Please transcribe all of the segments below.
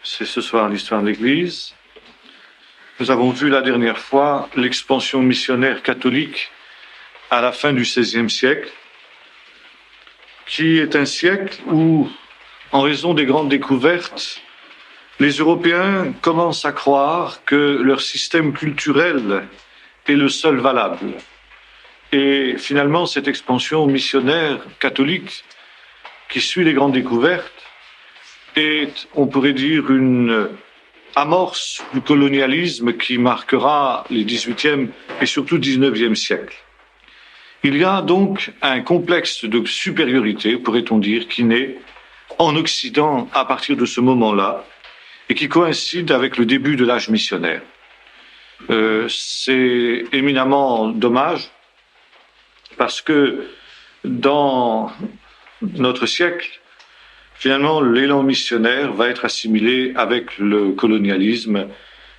C'est ce soir l'histoire de l'Église. Nous avons vu la dernière fois l'expansion missionnaire catholique à la fin du XVIe siècle, qui est un siècle où, en raison des grandes découvertes, les Européens commencent à croire que leur système culturel est le seul valable. Et finalement, cette expansion missionnaire catholique qui suit les grandes découvertes est, on pourrait dire, une amorce du colonialisme qui marquera les XVIIIe et surtout XIXe siècles. Il y a donc un complexe de supériorité, pourrait-on dire, qui naît en Occident à partir de ce moment-là et qui coïncide avec le début de l'âge missionnaire. C'est éminemment dommage parce que dans notre siècle, finalement, l'élan missionnaire va être assimilé avec le colonialisme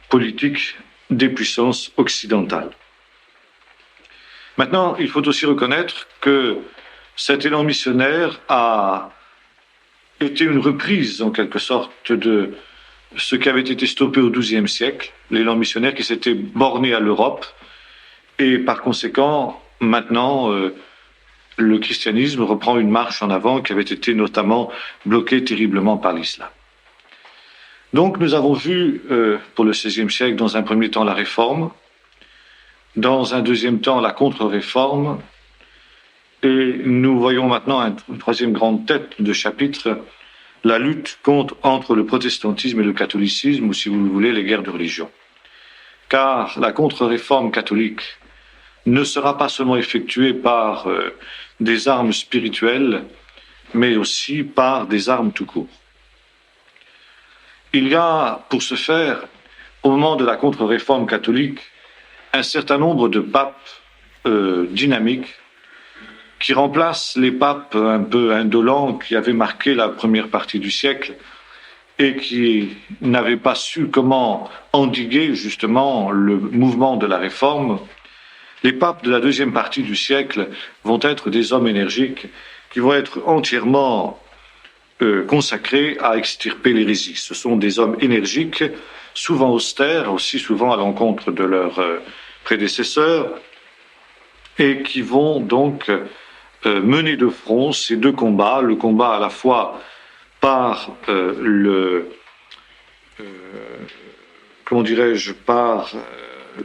politique des puissances occidentales. Maintenant, il faut aussi reconnaître que cet élan missionnaire a été une reprise, en quelque sorte, de ce qui avait été stoppé au XIIe siècle, l'élan missionnaire qui s'était borné à l'Europe, et par conséquent, maintenant, le christianisme reprend une marche en avant qui avait été notamment bloquée terriblement par l'islam. Donc nous avons vu pour le XVIe siècle, dans un premier temps, la réforme, dans un deuxième temps, la contre-réforme, et nous voyons maintenant une troisième grande tête de chapitre, la lutte entre le protestantisme et le catholicisme, ou si vous le voulez, les guerres de religion. Car la contre-réforme catholique ne sera pas seulement effectuée par des armes spirituelles, mais aussi par des armes tout court. Il y a, pour ce faire, au moment de la contre-réforme catholique, un certain nombre de papes dynamiques qui remplacent les papes un peu indolents qui avaient marqué la première partie du siècle et qui n'avaient pas su comment endiguer justement le mouvement de la réforme. Les papes de la deuxième partie du siècle vont être des hommes énergiques qui vont être entièrement consacrés à extirper l'hérésie. Ce sont des hommes énergiques, souvent austères, aussi souvent à l'encontre de leurs prédécesseurs, et qui vont donc mener de front ces deux combats, le combat à la fois par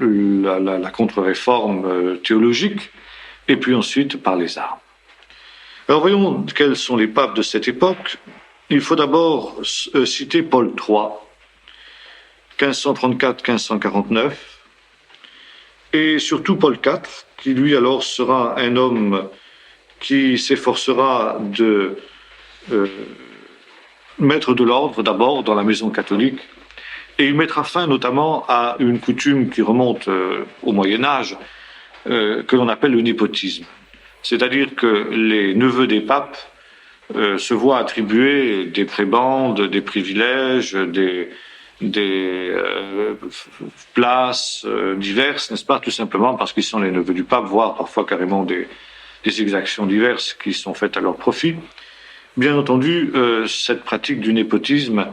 la contre-réforme théologique, et puis ensuite par les armes. Alors voyons quels sont les papes de cette époque. Il faut d'abord citer Paul III, 1534-1549, et surtout Paul IV, qui lui alors sera un homme qui s'efforcera de mettre de l'ordre d'abord dans la maison catholique, et il mettra fin notamment à une coutume qui remonte au Moyen-Âge, que l'on appelle le népotisme. C'est-à-dire que les neveux des papes se voient attribuer des prébendes, des privilèges, des places diverses, n'est-ce pas, tout simplement parce qu'ils sont les neveux du pape, voire parfois carrément des exactions diverses qui sont faites à leur profit. Bien entendu, cette pratique du népotisme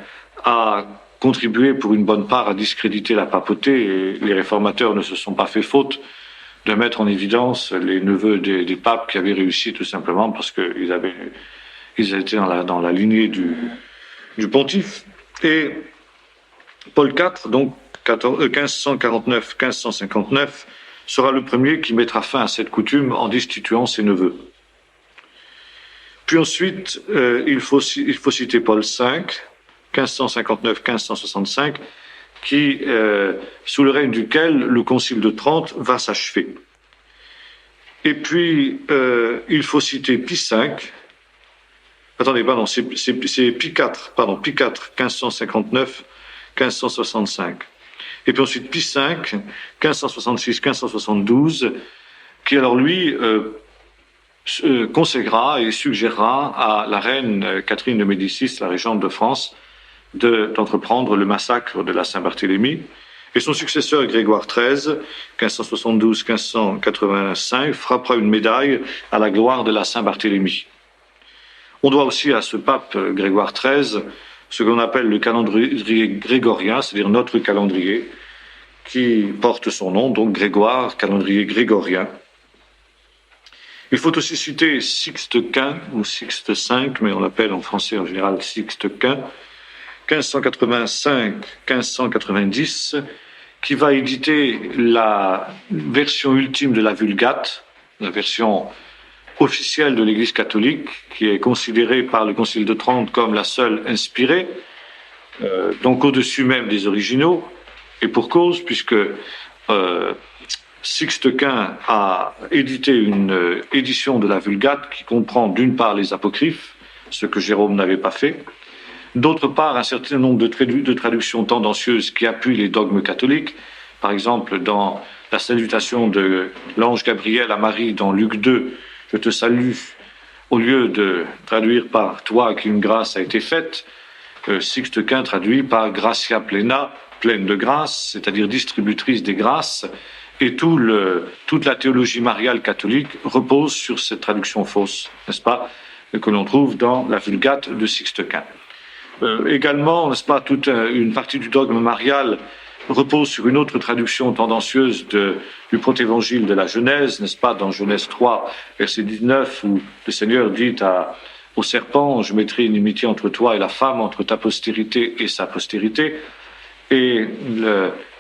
a contribué pour une bonne part à discréditer la papauté, et les réformateurs ne se sont pas fait faute de mettre en évidence les neveux des papes qui avaient réussi tout simplement parce qu'ils étaient dans la lignée du pontife. Et Paul IV, donc 1549-1559, sera le premier qui mettra fin à cette coutume en destituant ses neveux. Puis ensuite, il faut citer Paul V, 1559-1565, qui, sous le règne duquel le Concile de Trente va s'achever. Et puis, il faut citer Pie V. Attendez, pardon, c'est Pie IV, 1559-1565. Et puis ensuite Pie V, 1566-1572, qui alors lui conseillera et suggérera à la reine Catherine de Médicis, la régente de France, d'entreprendre le massacre de la Saint-Barthélemy. Et son successeur Grégoire XIII, 1572-1585, frappera une médaille à la gloire de la Saint-Barthélemy. On doit aussi à ce pape Grégoire XIII ce qu'on appelle le calendrier grégorien, c'est-à-dire notre calendrier, qui porte son nom, donc Grégoire, calendrier grégorien. Il faut aussi citer Sixte Quint, ou Sixte V, mais on l'appelle en français en général Sixte Quint, 1585-1590, qui va éditer la version ultime de la Vulgate, la version officielle de l'Église catholique, qui est considérée par le Concile de Trente comme la seule inspirée, donc au-dessus même des originaux, et pour cause, puisque Sixte Quint a édité une édition de la Vulgate qui comprend d'une part les apocryphes, ce que Jérôme n'avait pas fait, d'autre part un certain nombre de traductions tendancieuses qui appuient les dogmes catholiques. Par exemple, dans la salutation de l'ange Gabriel à Marie dans Luc 2, « Je te salue », au lieu de traduire par « Toi qui une grâce a été faite », Sixte Quint traduit par « Gratia plena », pleine de grâce, c'est-à-dire distributrice des grâces, et toute la théologie mariale catholique repose sur cette traduction fausse, n'est-ce pas, que l'on trouve dans la Vulgate de Sixte Quint. Également, n'est-ce pas, toute une partie du dogme marial repose sur une autre traduction tendancieuse du protévangile de la Genèse, n'est-ce pas, dans Genèse 3, verset 19, où le Seigneur dit au serpent « Je mettrai une inimitié entre toi et la femme, entre ta postérité et sa postérité ». Et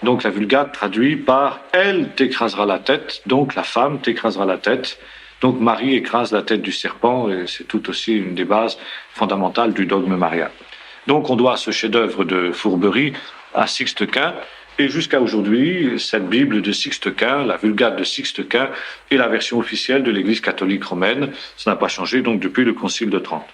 donc la Vulgate traduit par « Elle t'écrasera la tête », donc la femme t'écrasera la tête. Donc Marie écrase la tête du serpent, et c'est tout aussi une des bases fondamentales du dogme marial. Donc on doit ce chef-d'œuvre de fourberie à Sixte Quint, et jusqu'à aujourd'hui, cette Bible de Sixte Quint, la Vulgate de Sixte Quint, est la version officielle de l'Église catholique romaine. Ça n'a pas changé donc depuis le Concile de Trente.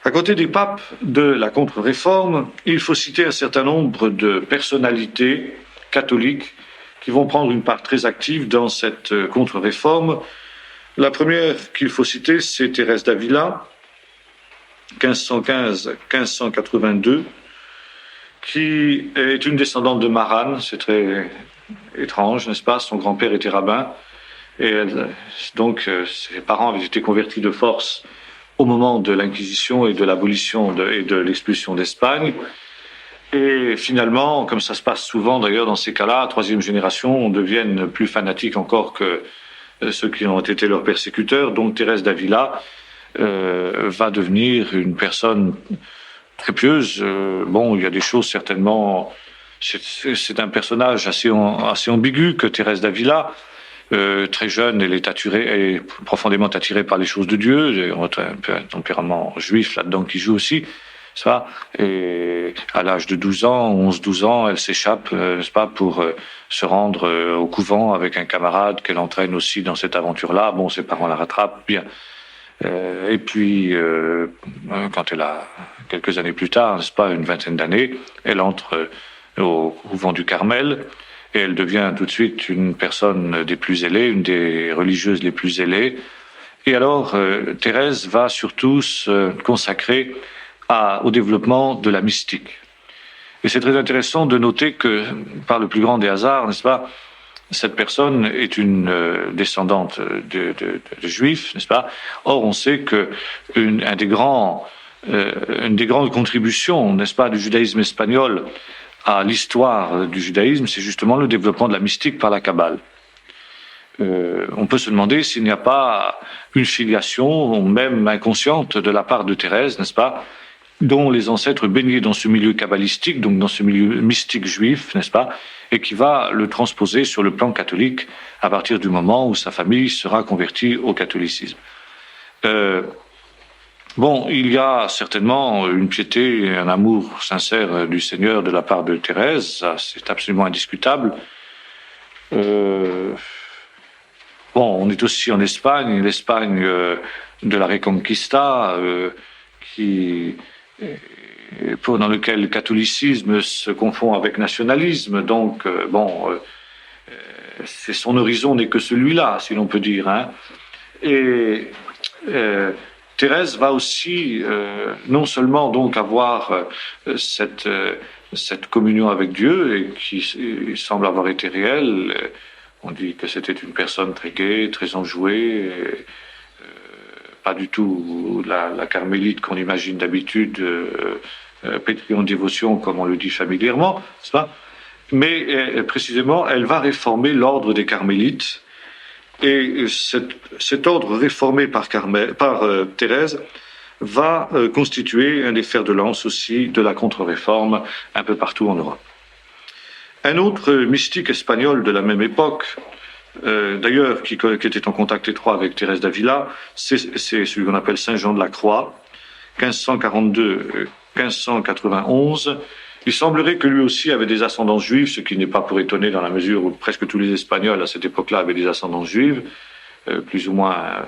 À côté des papes de la contre-réforme, il faut citer un certain nombre de personnalités catholiques qui vont prendre une part très active dans cette contre-réforme. La première qu'il faut citer, c'est Thérèse d'Avila, 1515-1582, qui est une descendante de Marane. C'est très étrange, n'est-ce pas? Son grand-père était rabbin, et donc ses parents avaient été convertis de force au moment de l'Inquisition et de l'abolition et de l'expulsion d'Espagne. Et finalement, comme ça se passe souvent d'ailleurs dans ces cas-là, troisième génération, on devienne plus fanatique encore que ceux qui ont été leurs persécuteurs. Donc Thérèse d'Avila va devenir une personne très pieuse. Bon, il y a des choses certainement... C'est un personnage assez ambigu que Thérèse d'Avila. Très jeune, elle est profondément attirée par les choses de Dieu. On a un peu un tempérament juif là-dedans qui joue aussi. Ça. Et à l'âge de 12 ans, 11-12 ans, elle s'échappe, n'est-ce pas, pour se rendre au couvent avec un camarade qu'elle entraîne aussi dans cette aventure-là. Bon, ses parents la rattrapent bien. Et puis, quand elle a quelques années plus tard, n'est-ce pas, une vingtaine d'années, elle entre au couvent du Carmel et elle devient tout de suite une personne des plus ailées, une des religieuses les plus ailées. Et alors, Thérèse va surtout se consacrer au développement de la mystique. Et c'est très intéressant de noter que, par le plus grand des hasards, n'est-ce pas, cette personne est une descendante de juifs, n'est-ce pas? Or, on sait que une des grandes contributions, n'est-ce pas, du judaïsme espagnol à l'histoire du judaïsme, c'est justement le développement de la mystique par la Kabbale. On peut se demander s'il n'y a pas une filiation, même inconsciente, de la part de Thérèse, n'est-ce pas, dont les ancêtres baignaient dans ce milieu kabbalistique, donc dans ce milieu mystique juif, n'est-ce pas, et qui va le transposer sur le plan catholique à partir du moment où sa famille sera convertie au catholicisme. Bon, il y a certainement une piété et un amour sincère du Seigneur de la part de Thérèse, ça c'est absolument indiscutable. Bon, on est aussi en Espagne, l'Espagne de la Reconquista, dans lequel le catholicisme se confond avec nationalisme, donc c'est son horizon n'est que celui-là, si l'on peut dire, hein. Et Thérèse va aussi non seulement donc avoir cette communion avec Dieu et qui semble avoir été réelle. On dit que c'était une personne très gaie, très enjouée, pas du tout la carmélite qu'on imagine d'habitude, pétrie en dévotion, comme on le dit familièrement, n'est-ce pas? Mais précisément, elle va réformer l'ordre des carmélites. Et cet ordre réformé par Thérèse va constituer un des fers de lance aussi de la contre-réforme un peu partout en Europe. Un autre mystique espagnol de la même époque, d'ailleurs qui était en contact étroit avec Thérèse d'Avila, c'est celui qu'on appelle Saint Jean de la Croix, 1542-1591. Il semblerait que lui aussi avait des ascendances juives, ce qui n'est pas pour étonner dans la mesure où presque tous les Espagnols à cette époque-là avaient des ascendances juives, plus ou moins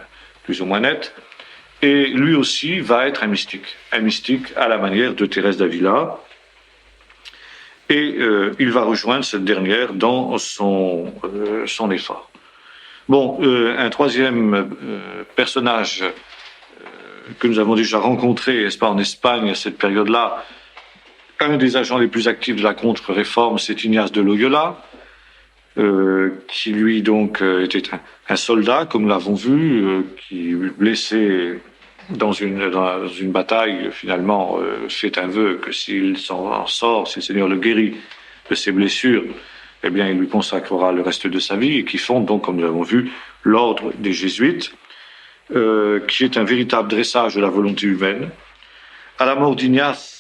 nettes. Et lui aussi va être un mystique à la manière de Thérèse d'Avila. Et il va rejoindre cette dernière dans son effort. Bon, un troisième personnage que nous avons déjà rencontré, n'est-ce pas, en Espagne à cette période-là, un des agents les plus actifs de la contre-réforme, c'est Ignace de Loyola, qui lui donc était un soldat, comme nous l'avons vu, qui blessé dans une bataille, finalement, fait un vœu que s'il s'en sort, si le Seigneur le guérit de ses blessures, eh bien, il lui consacrera le reste de sa vie, et qui fonde donc, comme nous l'avons vu, l'ordre des Jésuites, qui est un véritable dressage de la volonté humaine. À la mort d'Ignace,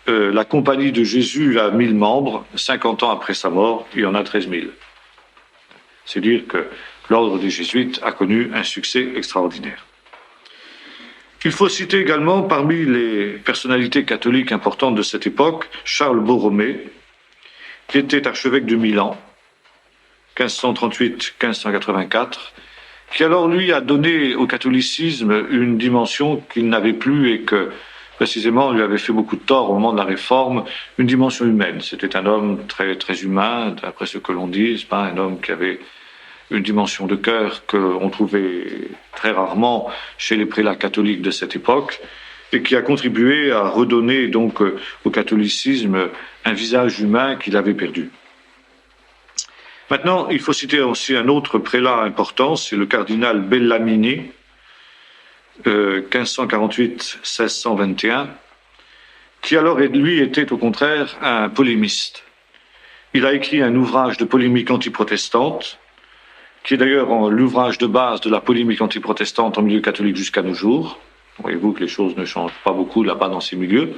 la compagnie de Jésus a 1000 membres. 50 ans après sa mort, il y en a 13 000. C'est dire que l'ordre des Jésuites a connu un succès extraordinaire. Il faut citer également, parmi les personnalités catholiques importantes de cette époque, Charles Borromée, qui était archevêque de Milan, 1538-1584, qui alors, lui, a donné au catholicisme une dimension qu'il n'avait plus et que, précisément, lui avait fait beaucoup de tort au moment de la Réforme, une dimension humaine. C'était un homme très, très humain, d'après ce que l'on dit, c'est pas un homme qui avait une dimension de cœur qu'on trouvait très rarement chez les prélats catholiques de cette époque, et qui a contribué à redonner donc au catholicisme un visage humain qu'il avait perdu. Maintenant, il faut citer aussi un autre prélat important, c'est le cardinal Bellarmine, 1548-1621, qui alors, lui, était au contraire un polémiste. Il a écrit un ouvrage de polémique antiprotestante, qui est d'ailleurs l'ouvrage de base de la polémique antiprotestante en milieu catholique jusqu'à nos jours. Voyez-vous que les choses ne changent pas beaucoup là-bas dans ces milieux.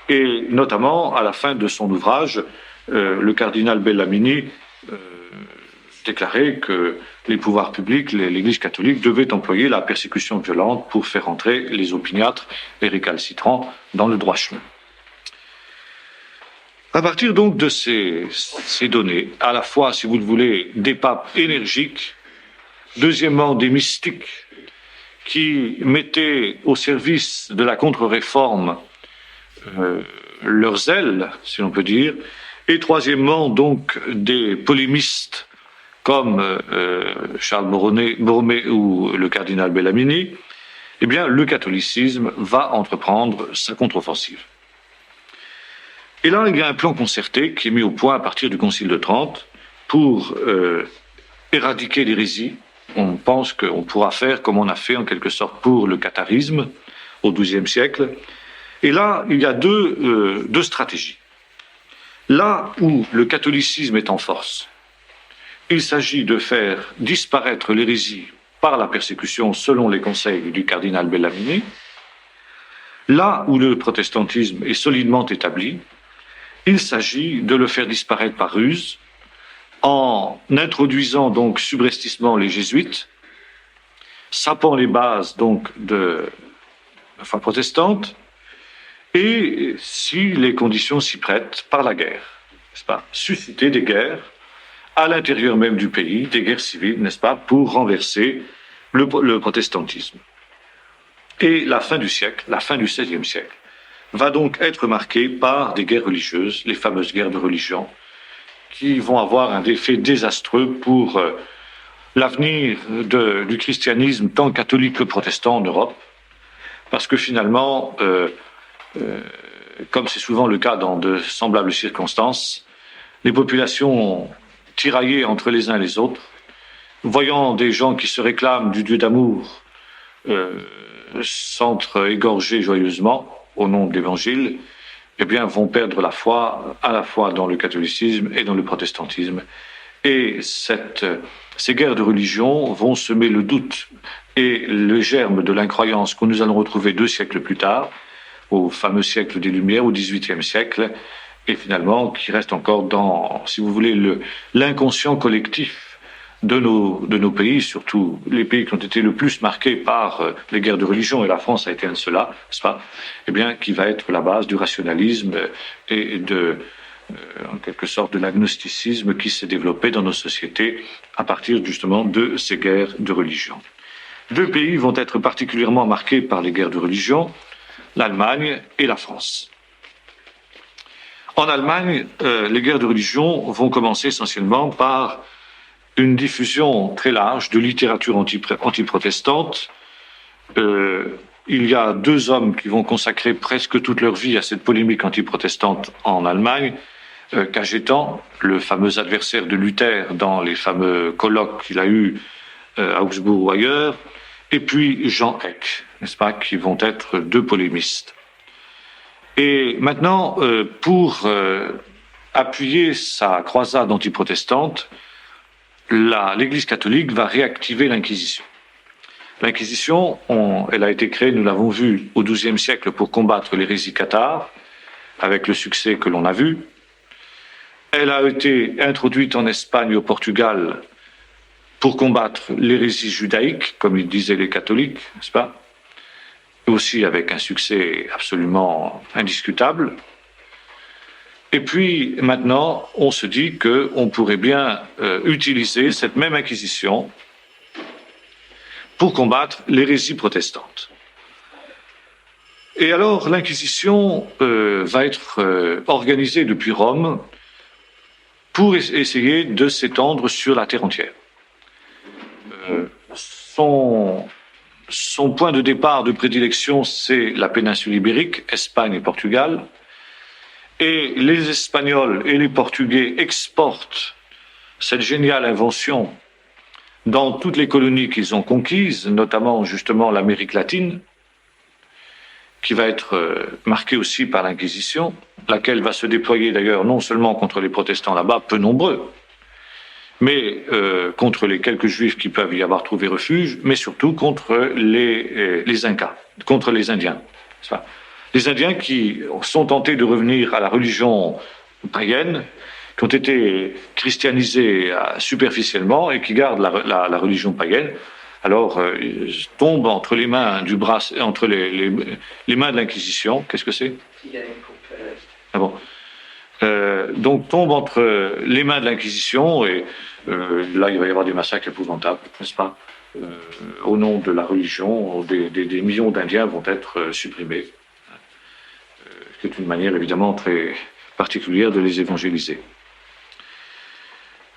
Et notamment, à la fin de son ouvrage, le cardinal Bellarmine déclarait que les pouvoirs publics, l'Église catholique, devaient employer la persécution violente pour faire entrer les opiniâtres, les récalcitrants, dans le droit chemin. À partir donc de ces données, à la fois, si vous le voulez, des papes énergiques, deuxièmement, des mystiques qui mettaient au service de la contre-réforme leur zèle, si l'on peut dire, et troisièmement, donc, des polémistes comme Charles Borromée ou le cardinal Bellarmine, eh bien, le catholicisme va entreprendre sa contre-offensive. Et là, il y a un plan concerté qui est mis au point à partir du Concile de Trente pour éradiquer l'hérésie. On pense qu'on pourra faire comme on a fait en quelque sorte pour le catharisme au XIIe siècle. Et là, il y a deux stratégies. Là où le catholicisme est en force, il s'agit de faire disparaître l'hérésie par la persécution selon les conseils du cardinal Bellarmine. Là où le protestantisme est solidement établi, il s'agit de le faire disparaître par ruse, en introduisant donc subrepticement les jésuites, sapant les bases donc de la foi protestante, et si les conditions s'y prêtent, par la guerre, n'est-ce pas, susciter des guerres à l'intérieur même du pays, des guerres civiles, n'est-ce pas, pour renverser le protestantisme. Et la fin du siècle, la fin du XVIe siècle, va donc être marquée par des guerres religieuses, les fameuses guerres de religion, qui vont avoir un effet désastreux pour l'avenir du christianisme tant catholique que protestant en Europe, parce que finalement, comme c'est souvent le cas dans de semblables circonstances, les populations tiraillées entre les uns et les autres, voyant des gens qui se réclament du Dieu d'amour s'entre-égorger joyeusement au nom de l'Évangile, eh bien, vont perdre la foi à la fois dans le catholicisme et dans le protestantisme. Et ces guerres de religion vont semer le doute et le germe de l'incroyance que nous allons retrouver 2 siècles plus tard, au fameux siècle des Lumières, au XVIIIe siècle, et finalement qui reste encore dans, si vous voulez, l'inconscient collectif de nos pays, surtout les pays qui ont été le plus marqués par les guerres de religion, et la France a été un de ceux-là, n'est-ce pas? Eh bien, qui va être la base du rationalisme et en quelque sorte de l'agnosticisme qui s'est développé dans nos sociétés à partir justement de ces guerres de religion. 2 pays vont être particulièrement marqués par les guerres de religion, l'Allemagne et la France. En Allemagne, les guerres de religion vont commencer essentiellement par une diffusion très large de littérature antiprotestante. Il y a 2 hommes qui vont consacrer presque toute leur vie à cette polémique antiprotestante en Allemagne. Cajetan, le fameux adversaire de Luther dans les fameux colloques qu'il a eus à Augsbourg ou ailleurs, et puis Jean Eck, n'est-ce pas, qui vont être 2 polémistes. Et maintenant, pour appuyer sa croisade antiprotestante, l'Église catholique va réactiver l'Inquisition. L'Inquisition, elle a été créée, nous l'avons vu, au XIIe siècle pour combattre l'hérésie cathare, avec le succès que l'on a vu. Elle a été introduite en Espagne et au Portugal pour combattre l'hérésie judaïque, comme ils disaient les catholiques, n'est-ce pas? Et aussi avec un succès absolument indiscutable. Et puis maintenant, on se dit qu'on pourrait bien utiliser cette même Inquisition pour combattre l'hérésie protestante. Et alors l'Inquisition va être organisée depuis Rome pour essayer de s'étendre sur la terre entière. Son point de départ de prédilection, c'est la péninsule ibérique, Espagne et Portugal. Et les Espagnols et les Portugais exportent cette géniale invention dans toutes les colonies qu'ils ont conquises, notamment justement l'Amérique latine, qui va être marquée aussi par l'Inquisition, laquelle va se déployer d'ailleurs non seulement contre les protestants là-bas, peu nombreux, mais contre les quelques juifs qui peuvent y avoir trouvé refuge, mais surtout contre les Incas, contre les Indiens. Les Indiens qui sont tentés de revenir à la religion païenne, qui ont été christianisés superficiellement et qui gardent la religion païenne, alors ils tombent entre les mains entre les mains de l'Inquisition. Qu'est-ce que c'est? Ah bon. Donc tombent entre les mains de l'Inquisition et là il va y avoir des massacres épouvantables, n'est-ce pas? Au nom de la religion, des millions d'Indiens vont être supprimés. C'est une manière évidemment très particulière de les évangéliser.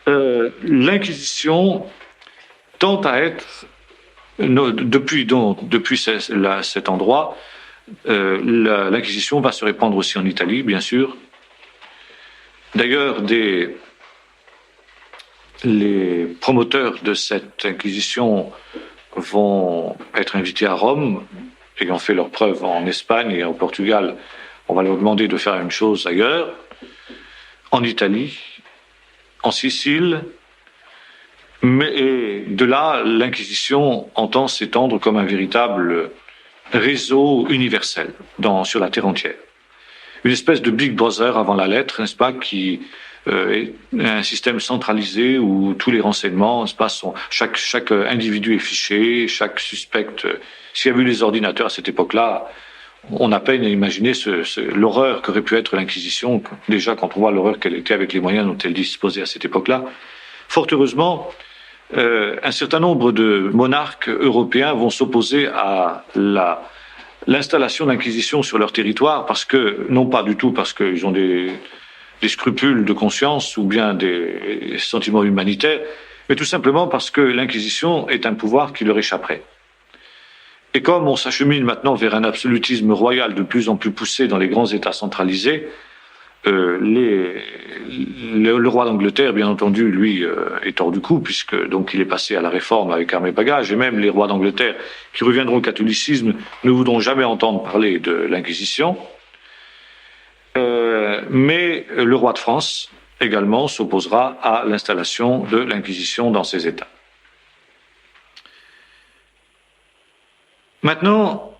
L'Inquisition tend à être, depuis cet endroit, l'Inquisition va se répandre aussi en Italie, bien sûr. D'ailleurs, les promoteurs de cette Inquisition vont être invités à Rome, ayant fait leurs preuves en Espagne et au Portugal. On va leur demander de faire la même chose ailleurs, en Italie, en Sicile, et de là, l'Inquisition entend s'étendre comme un véritable réseau universel sur la terre entière. Une espèce de Big Brother avant la lettre, n'est-ce pas, qui est un système centralisé où tous les renseignements, n'est-ce pas, chaque individu est fiché, chaque suspect. S'il y avait eu les ordinateurs à cette époque-là, on a peine à imaginer l'horreur qu'aurait pu être l'Inquisition, déjà quand on voit l'horreur qu'elle était avec les moyens dont elle disposait à cette époque-là. Fort heureusement, un certain nombre de monarques européens vont s'opposer à l'installation de l'Inquisition sur leur territoire, non pas du tout parce qu'ils ont des scrupules de conscience ou bien des sentiments humanitaires, mais tout simplement parce que l'Inquisition est un pouvoir qui leur échapperait. Et comme on s'achemine maintenant vers un absolutisme royal de plus en plus poussé dans les grands États centralisés, le roi d'Angleterre, bien entendu, lui, est hors du coup, puisque donc il est passé à la réforme avec armes et bagages, et même les rois d'Angleterre qui reviendront au catholicisme ne voudront jamais entendre parler de l'Inquisition. Mais le roi de France également s'opposera à l'installation de l'Inquisition dans ces États. Maintenant,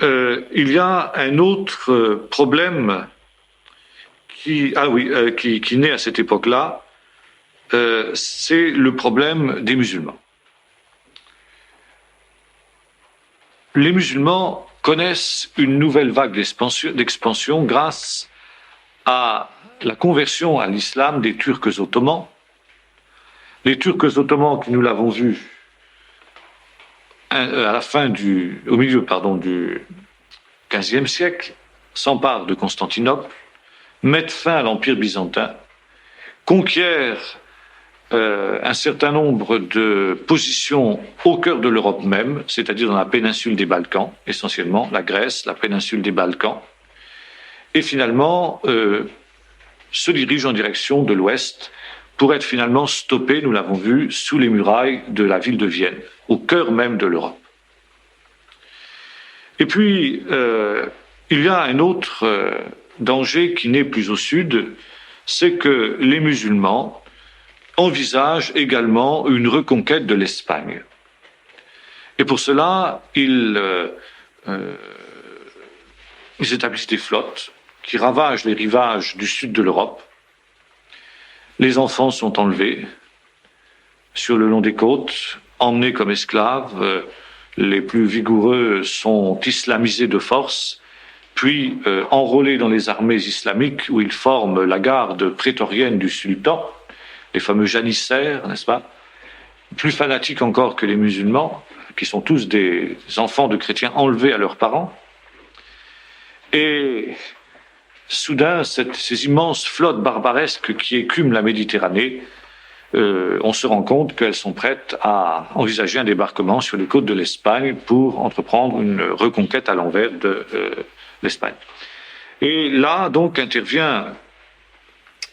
il y a un autre problème qui naît à cette époque-là, c'est le problème des musulmans. Les musulmans connaissent une nouvelle vague d'expansion grâce à la conversion à l'islam des Turcs ottomans. Les Turcs ottomans, qui nous l'avons vu au milieu du XVe siècle, s'emparent de Constantinople, mettent fin à l'Empire byzantin, conquièrent un certain nombre de positions au cœur de l'Europe même, c'est-à-dire dans la péninsule des Balkans, essentiellement la Grèce, la péninsule des Balkans, et finalement se dirigent en direction de l'Ouest pour être finalement stoppés, nous l'avons vu, sous les murailles de la ville de Vienne, au cœur même de l'Europe. Et puis, il y a un autre danger qui naît plus au sud, c'est que les musulmans envisagent également une reconquête de l'Espagne. Et pour cela, ils établissent des flottes qui ravagent les rivages du sud de l'Europe. Les enfants sont enlevés sur le long des côtes, emmenés comme esclaves. Les plus vigoureux sont islamisés de force, puis enrôlés dans les armées islamiques où ils forment la garde prétorienne du sultan, les fameux janissaires, n'est-ce pas? Plus fanatiques encore que les musulmans, qui sont tous des enfants de chrétiens enlevés à leurs parents. Et soudain, ces immenses flottes barbaresques qui écument la Méditerranée, on se rend compte qu'elles sont prêtes à envisager un débarquement sur les côtes de l'Espagne pour entreprendre une reconquête à l'envers de l'Espagne. Et là, donc, intervient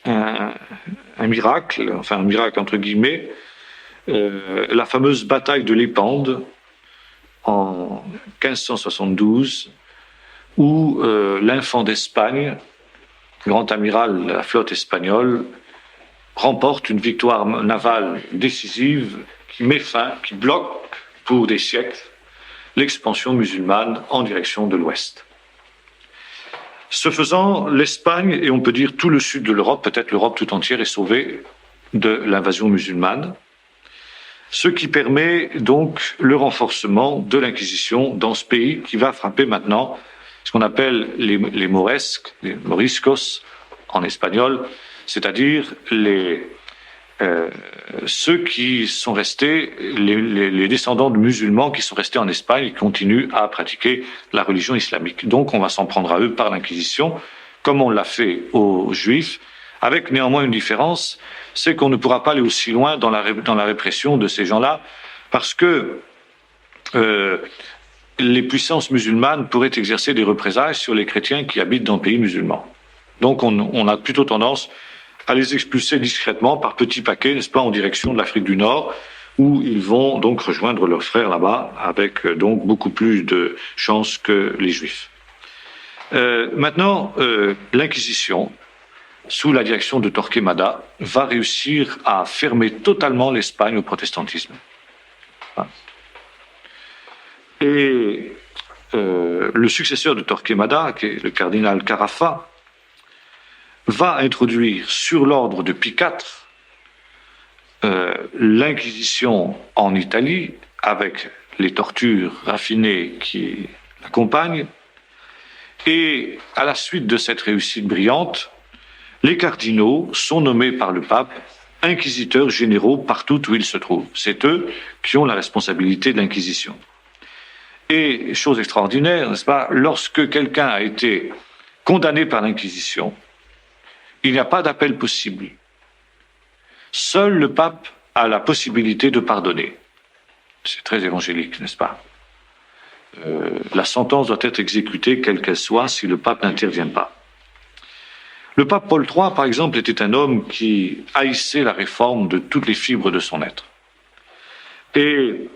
un miracle entre guillemets, la fameuse bataille de l'Épande en 1572, où l'infant d'Espagne, grand amiral de la flotte espagnole, remporte une victoire navale décisive qui met fin, qui bloque pour des siècles l'expansion musulmane en direction de l'Ouest. Ce faisant, l'Espagne, et on peut dire tout le sud de l'Europe, peut-être l'Europe tout entière, est sauvée de l'invasion musulmane, ce qui permet donc le renforcement de l'Inquisition dans ce pays qui va frapper maintenant ce qu'on appelle les moresques, les moriscos en espagnol, c'est-à-dire ceux qui sont restés, les descendants de musulmans qui sont restés en Espagne et qui continuent à pratiquer la religion islamique. Donc on va s'en prendre à eux par l'Inquisition, comme on l'a fait aux Juifs, avec néanmoins une différence, c'est qu'on ne pourra pas aller aussi loin dans la répression de ces gens-là, parce que les puissances musulmanes pourraient exercer des représailles sur les chrétiens qui habitent dans le pays musulman. Donc on a plutôt tendance à les expulser discrètement par petits paquets, n'est-ce pas, en direction de l'Afrique du Nord, où ils vont donc rejoindre leurs frères là-bas, avec donc beaucoup plus de chances que les Juifs. Maintenant, l'Inquisition, sous la direction de Torquemada, va réussir à fermer totalement l'Espagne au protestantisme. Et le successeur de Torquemada, qui est le cardinal Carafa, va introduire sur l'ordre de Pie IV l'Inquisition en Italie, avec les tortures raffinées qui l'accompagnent. Et à la suite de cette réussite brillante, les cardinaux sont nommés par le pape inquisiteurs généraux partout où ils se trouvent. C'est eux qui ont la responsabilité de l'Inquisition. Et, chose extraordinaire, n'est-ce pas, lorsque quelqu'un a été condamné par l'Inquisition, il n'y a pas d'appel possible. Seul le pape a la possibilité de pardonner. C'est très évangélique, n'est-ce pas? La sentence doit être exécutée, quelle qu'elle soit, si le pape n'intervient pas. Le pape Paul III, par exemple, était un homme qui haïssait la réforme de toutes les fibres de son être. Et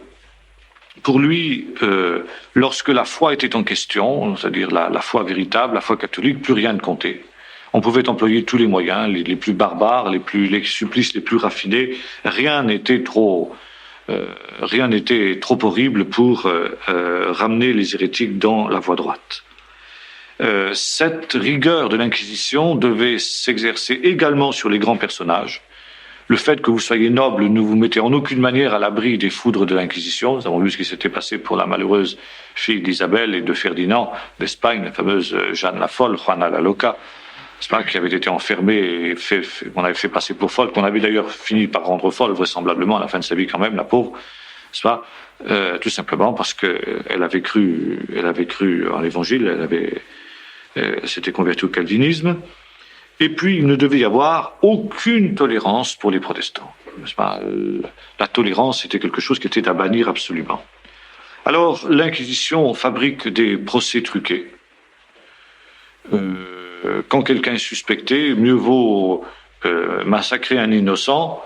pour lui, lorsque la foi était en question, c'est-à-dire la foi véritable, la foi catholique, plus rien ne comptait. On pouvait employer tous les moyens, les plus barbares, les supplices les plus raffinés. Rien n'était trop horrible pour ramener les hérétiques dans la voie droite. Cette rigueur de l'Inquisition devait s'exercer également sur les grands personnages. Le fait que vous soyez noble ne vous mettez en aucune manière à l'abri des foudres de l'Inquisition. Nous avons vu ce qui s'était passé pour la malheureuse fille d'Isabelle et de Ferdinand d'Espagne, la fameuse Jeanne la Folle, Juana la Loca, qui avait été enfermée et qu'on avait fait passer pour folle, qu'on avait d'ailleurs fini par rendre folle, vraisemblablement, à la fin de sa vie quand même, la pauvre, tout simplement parce qu'elle avait cru en l'Évangile, elle s'était convertie au calvinisme. Et puis, il ne devait y avoir aucune tolérance pour les protestants. La tolérance était quelque chose qui était à bannir absolument. Alors, l'Inquisition fabrique des procès truqués. Quand quelqu'un est suspecté, mieux vaut massacrer un innocent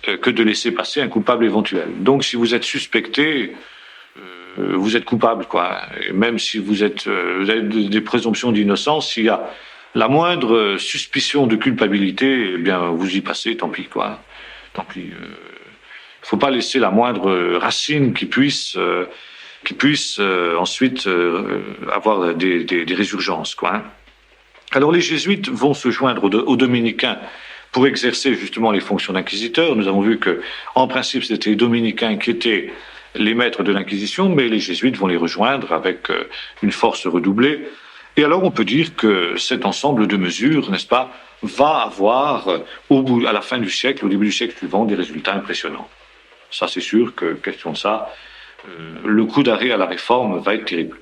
que de laisser passer un coupable éventuel. Donc, si vous êtes suspecté, vous êtes coupable, quoi. Et même si vous avez des présomptions d'innocence, s'il y a la moindre suspicion de culpabilité, eh bien, vous y passez, tant pis, quoi. Tant pis. Il faut pas laisser la moindre racine qui puisse ensuite avoir des résurgences, quoi. Alors, les jésuites vont se joindre aux dominicains pour exercer justement les fonctions d'inquisiteurs. Nous avons vu que, en principe, c'était les dominicains qui étaient les maîtres de l'Inquisition, mais les jésuites vont les rejoindre avec une force redoublée. Et alors on peut dire que cet ensemble de mesures, n'est-ce pas, va avoir à la fin du siècle, au début du siècle suivant, des résultats impressionnants. Ça c'est sûr que, question de ça, le coup d'arrêt à la réforme va être terrible.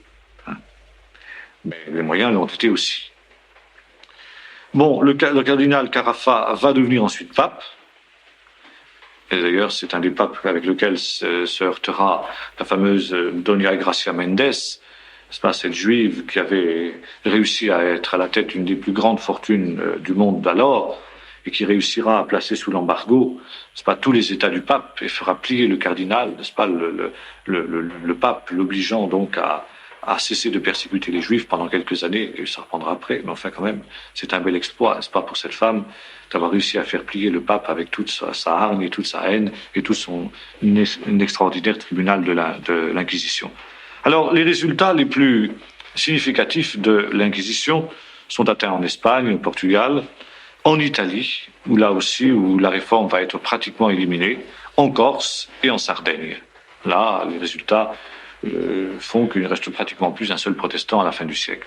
Mais les moyens l'ont été aussi. Bon, le cardinal Carafa va devenir ensuite pape. Et d'ailleurs, c'est un des papes avec lequel se heurtera la fameuse Doña Gracia Méndez, cette juive qui avait réussi à être à la tête d'une des plus grandes fortunes du monde d'alors et qui réussira à placer sous l'embargo, tous les états du pape et fera plier le cardinal, le pape l'obligeant donc à cesser de persécuter les juifs pendant quelques années, et ça reprendra après, mais enfin quand même, c'est un bel exploit, n'est-ce pas, pour cette femme, d'avoir réussi à faire plier le pape avec toute sa hargne et toute sa haine et tout son extraordinaire tribunal de l'Inquisition. Alors, les résultats les plus significatifs de l'Inquisition sont atteints en Espagne, au Portugal, en Italie, où là aussi, où la réforme va être pratiquement éliminée, en Corse et en Sardaigne. Là, les résultats font qu'il ne reste pratiquement plus un seul protestant à la fin du siècle.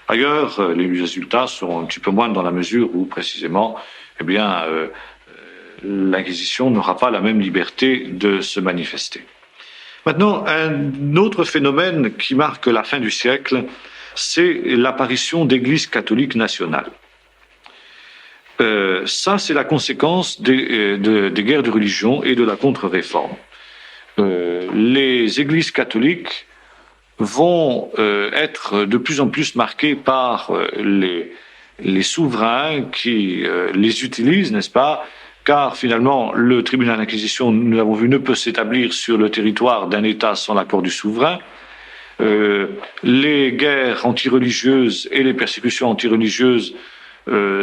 Ailleurs, les résultats sont un petit peu moindres dans la mesure où, précisément, l'Inquisition n'aura pas la même liberté de se manifester. Maintenant, un autre phénomène qui marque la fin du siècle, c'est l'apparition d'églises catholiques nationales. Ça, c'est la conséquence des guerres de religion et de la contre-réforme. Les églises catholiques vont être de plus en plus marquées par les souverains qui les utilisent, n'est-ce pas ? Car finalement, le tribunal d'inquisition, nous l'avons vu, ne peut s'établir sur le territoire d'un État sans l'accord du souverain. Les guerres antireligieuses et les persécutions antireligieuses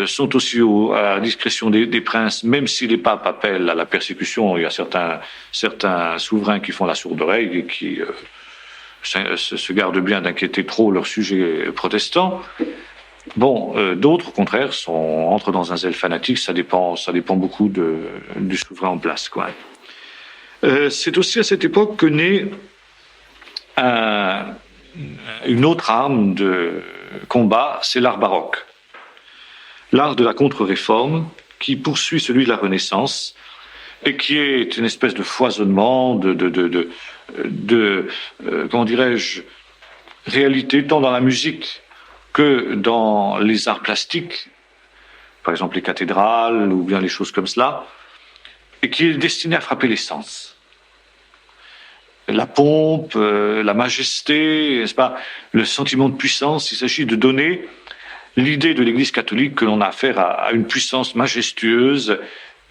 sont aussi à la discrétion des princes, même si les papes appellent à la persécution. Il y a certains souverains qui font la sourde oreille et qui se gardent bien d'inquiéter trop leurs sujets protestants. Bon, d'autres, au contraire, entrent dans un zèle fanatique. Ça dépend beaucoup du souverain en place, quoi. C'est aussi à cette époque que naît une autre arme de combat, c'est l'art baroque. L'art de la contre-réforme, qui poursuit celui de la Renaissance, et qui est une espèce de foisonnement, comment dirais-je, réalité, tant dans la musique que dans les arts plastiques, par exemple les cathédrales ou bien les choses comme cela, et qui est destiné à frapper les sens. La pompe, la majesté, n'est-ce pas, le sentiment de puissance, il s'agit de donner l'idée de l'Église catholique que l'on a affaire à une puissance majestueuse,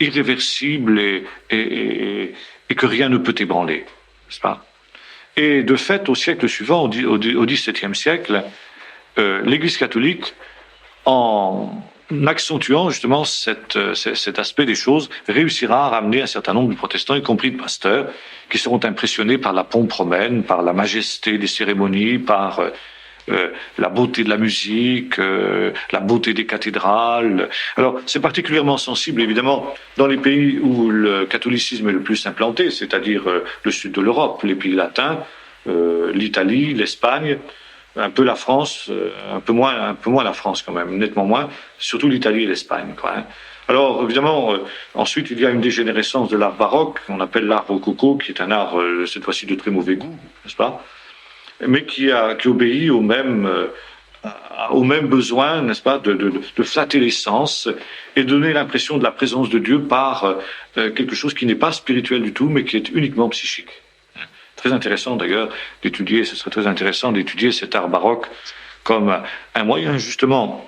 irréversible et que rien ne peut ébranler, n'est-ce pas? Et de fait, au siècle suivant, au XVIIe siècle, l'Église catholique, en accentuant justement cet aspect des choses, réussira à ramener un certain nombre de protestants, y compris de pasteurs, qui seront impressionnés par la pompe romaine, par la majesté des cérémonies, par la beauté de la musique, la beauté des cathédrales. Alors, c'est particulièrement sensible, évidemment, dans les pays où le catholicisme est le plus implanté, c'est-à-dire le sud de l'Europe, les pays latins, l'Italie, l'Espagne, un peu la France, un peu moins la France quand même, nettement moins, surtout l'Italie et l'Espagne, quoi, hein. Alors, évidemment, ensuite, il y a une dégénérescence de l'art baroque, qu'on appelle l'art rococo, qui est un art, cette fois-ci, de très mauvais goût, n'est-ce pas? Mais qui obéit au même besoin, n'est-ce pas, de flatter les sens et donner l'impression de la présence de Dieu par quelque chose qui n'est pas spirituel du tout, mais qui est uniquement psychique. Très intéressant d'ailleurs d'étudier, ce serait très intéressant d'étudier cet art baroque comme un moyen justement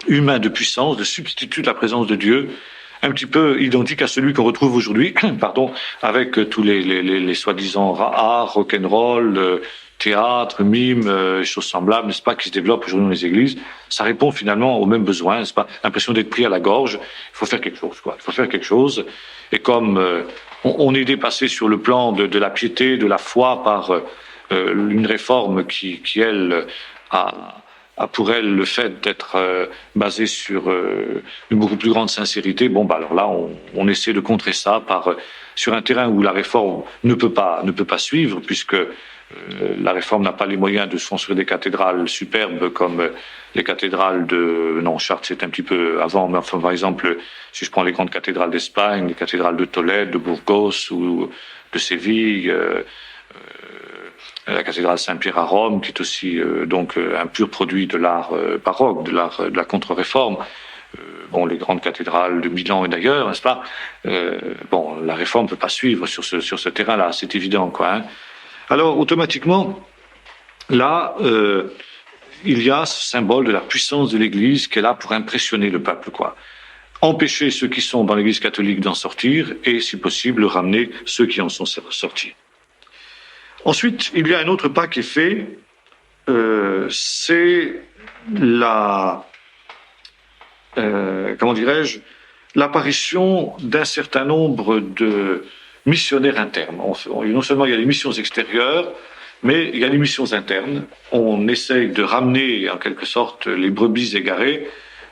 humain de puissance, de substitut de la présence de Dieu, un petit peu identique à celui qu'on retrouve aujourd'hui, pardon, avec tous les soi-disant arts, rock'n'roll, théâtre, mime, choses semblables, n'est-ce pas, qui se développent aujourd'hui dans les églises. Ça répond finalement aux mêmes besoins, n'est-ce pas, l'impression d'être pris à la gorge. Il faut faire quelque chose, quoi. Il faut faire quelque chose. Et comme on est dépassé sur le plan de la piété, de la foi par une réforme qui elle, a pour elle le fait d'être basée sur une beaucoup plus grande sincérité. Bon, bah alors là, on essaie de contrer ça sur un terrain où la réforme ne peut pas suivre, puisque la réforme n'a pas les moyens de se construire des cathédrales superbes comme les cathédrales Chartres c'est un petit peu avant, mais enfin, par exemple, si je prends les grandes cathédrales d'Espagne, les cathédrales de Tolède, de Burgos ou de Séville, la cathédrale Saint-Pierre à Rome, qui est aussi donc un pur produit de l'art baroque, de la contre-réforme. Les grandes cathédrales de Milan et d'ailleurs, n'est-ce pas? La réforme ne peut pas suivre sur ce terrain-là, c'est évident, quoi, hein. Alors, automatiquement, là, il y a ce symbole de la puissance de l'Église qui est là pour impressionner le peuple, quoi. Empêcher ceux qui sont dans l'Église catholique d'en sortir et, si possible, ramener ceux qui en sont sortis. Ensuite, il y a un autre pas qui est fait, c'est l'apparition d'un certain nombre de missionnaires internes. Non seulement il y a les missions extérieures, mais il y a les missions internes. On essaye de ramener en quelque sorte les brebis égarées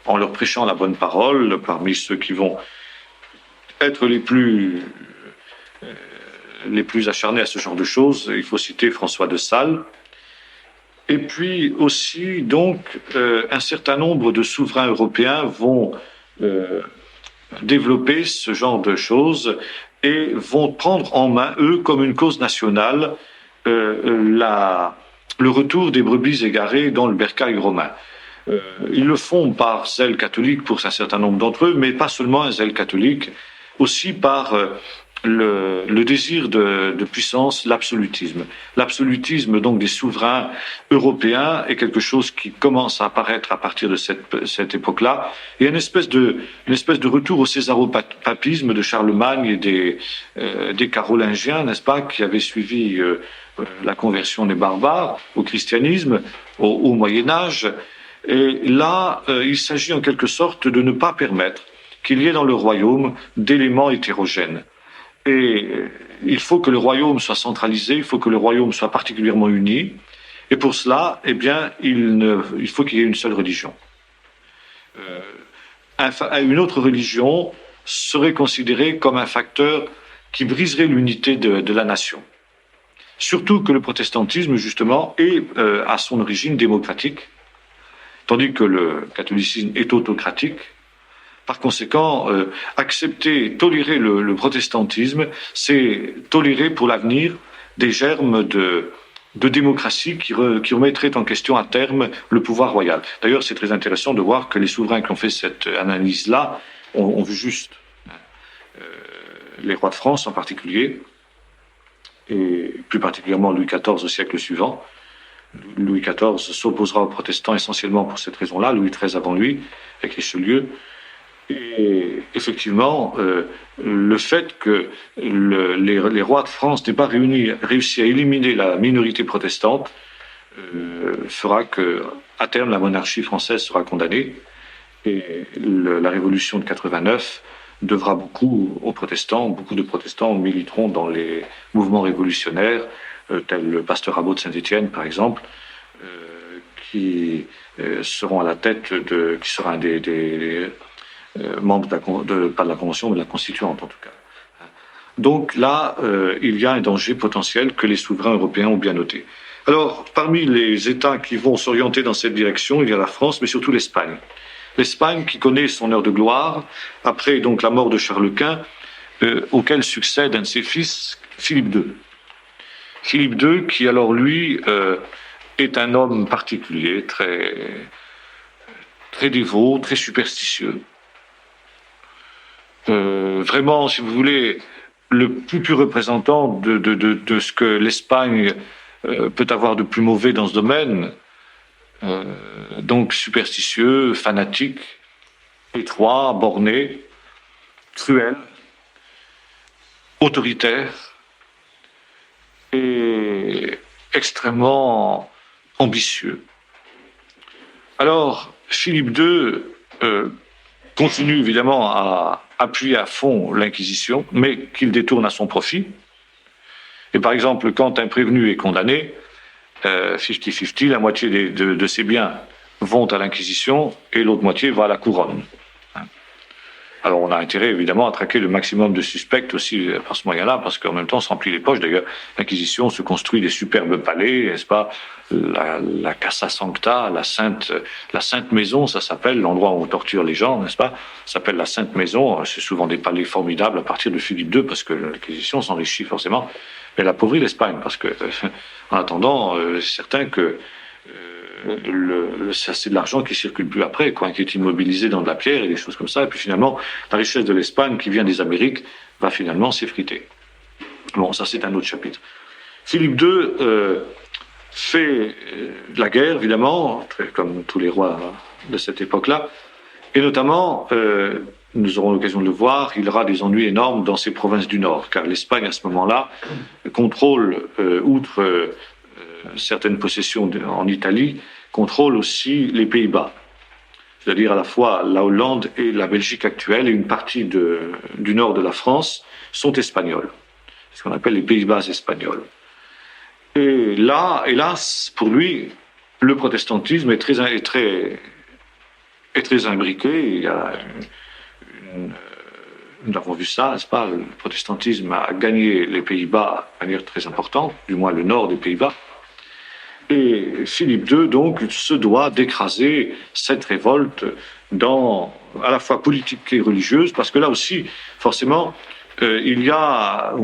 en leur prêchant la bonne parole. Parmi ceux qui vont être les plus acharnés à ce genre de choses, il faut citer François de Sales. Et puis aussi, donc, un certain nombre de souverains européens vont développer ce genre de choses et vont prendre en main, eux, comme une cause nationale, le retour des brebis égarées dans le bercail romain. Ils le font par zèle catholique pour un certain nombre d'entre eux, mais pas seulement un zèle catholique, aussi par le désir de puissance, l'absolutisme. L'absolutisme donc des souverains européens est quelque chose qui commence à apparaître à partir de cette époque-là. Il y a une espèce de retour au césaropapisme de Charlemagne et des Carolingiens, n'est-ce pas, qui avaient suivi la conversion des barbares au christianisme, au Moyen-Âge. Et là, il s'agit en quelque sorte de ne pas permettre qu'il y ait dans le royaume d'éléments hétérogènes. Et il faut que le royaume soit centralisé, il faut que le royaume soit particulièrement uni. Et pour cela, eh bien, il faut qu'il y ait une seule religion. Une autre religion serait considérée comme un facteur qui briserait l'unité de la nation. Surtout que le protestantisme, justement, est à son origine démocratique, tandis que le catholicisme est autocratique. Par conséquent, tolérer le protestantisme, c'est tolérer pour l'avenir des germes de démocratie qui remettraient en question à terme le pouvoir royal. D'ailleurs, c'est très intéressant de voir que les souverains qui ont fait cette analyse-là ont vu juste. Les rois de France en particulier, et plus particulièrement Louis XIV au siècle suivant, Louis XIV s'opposera aux protestants essentiellement pour cette raison-là, Louis XIII avant lui, avec Richelieu. Et effectivement, le fait que les rois de France n'aient pas réussi à éliminer la minorité protestante fera que, à terme, la monarchie française sera condamnée. Et la révolution de 89 devra beaucoup aux protestants. Beaucoup de protestants militeront dans les mouvements révolutionnaires, tel le pasteur Rabot de Saint-Étienne, par exemple, qui seront à la tête qui sera un des membres pas de la Convention, mais de la Constituante en tout cas. Donc là, il y a un danger potentiel que les souverains européens ont bien noté. Alors, parmi les États qui vont s'orienter dans cette direction, il y a la France, mais surtout l'Espagne. L'Espagne qui connaît son heure de gloire, après donc la mort de Charles Quint, auquel succède un de ses fils, Philippe II. Philippe II qui alors lui est un homme particulier, très dévot, très superstitieux. Vraiment, si vous voulez, le plus pur représentant de ce que l'Espagne peut avoir de plus mauvais dans ce domaine. Donc superstitieux, fanatique, étroit, borné, cruel, autoritaire et extrêmement ambitieux. Alors, Philippe II continue évidemment à appuyer à fond l'Inquisition, mais qu'il détourne à son profit. Et par exemple, quand un prévenu est condamné, 50-50, la moitié de ses biens vont à l'Inquisition et l'autre moitié va à la couronne. Alors on a intérêt évidemment à traquer le maximum de suspects aussi par ce moyen-là, parce qu'en même temps on se remplit les poches. D'ailleurs, l'Inquisition se construit des superbes palais, n'est-ce pas, la Casa Sancta, la Sainte Maison, ça s'appelle, l'endroit où on torture les gens, n'est-ce pas, ça s'appelle la Sainte Maison. C'est souvent des palais formidables à partir de Philippe II, parce que l'Inquisition s'enrichit forcément. Mais elle appauvrit l'Espagne, parce que, en attendant, c'est certain que c'est de l'argent qui circule plus après, quoi, qui est immobilisé dans de la pierre et des choses comme ça. Et puis finalement, la richesse de l'Espagne qui vient des Amériques va finalement s'effriter. Bon, ça c'est un autre chapitre. Philippe II fait la guerre, évidemment, comme tous les rois de cette époque-là, et notamment, nous aurons l'occasion de le voir, il aura des ennuis énormes dans ces provinces du Nord, car l'Espagne, à ce moment-là, contrôle, outre certaines possessions en Italie, contrôle aussi les Pays-Bas. C'est-à-dire à la fois la Hollande et la Belgique actuelle, et une partie du nord de la France sont espagnols. Ce qu'on appelle les Pays-Bas espagnols. Et là, hélas, pour lui, le protestantisme est très imbriqué. Il y a nous avons vu ça, n'est-ce pas? Le protestantisme a gagné les Pays-Bas de manière très importante, du moins le nord des Pays-Bas. Et Philippe II, donc, se doit d'écraser cette révolte à la fois politique et religieuse, parce que là aussi, forcément, il y a,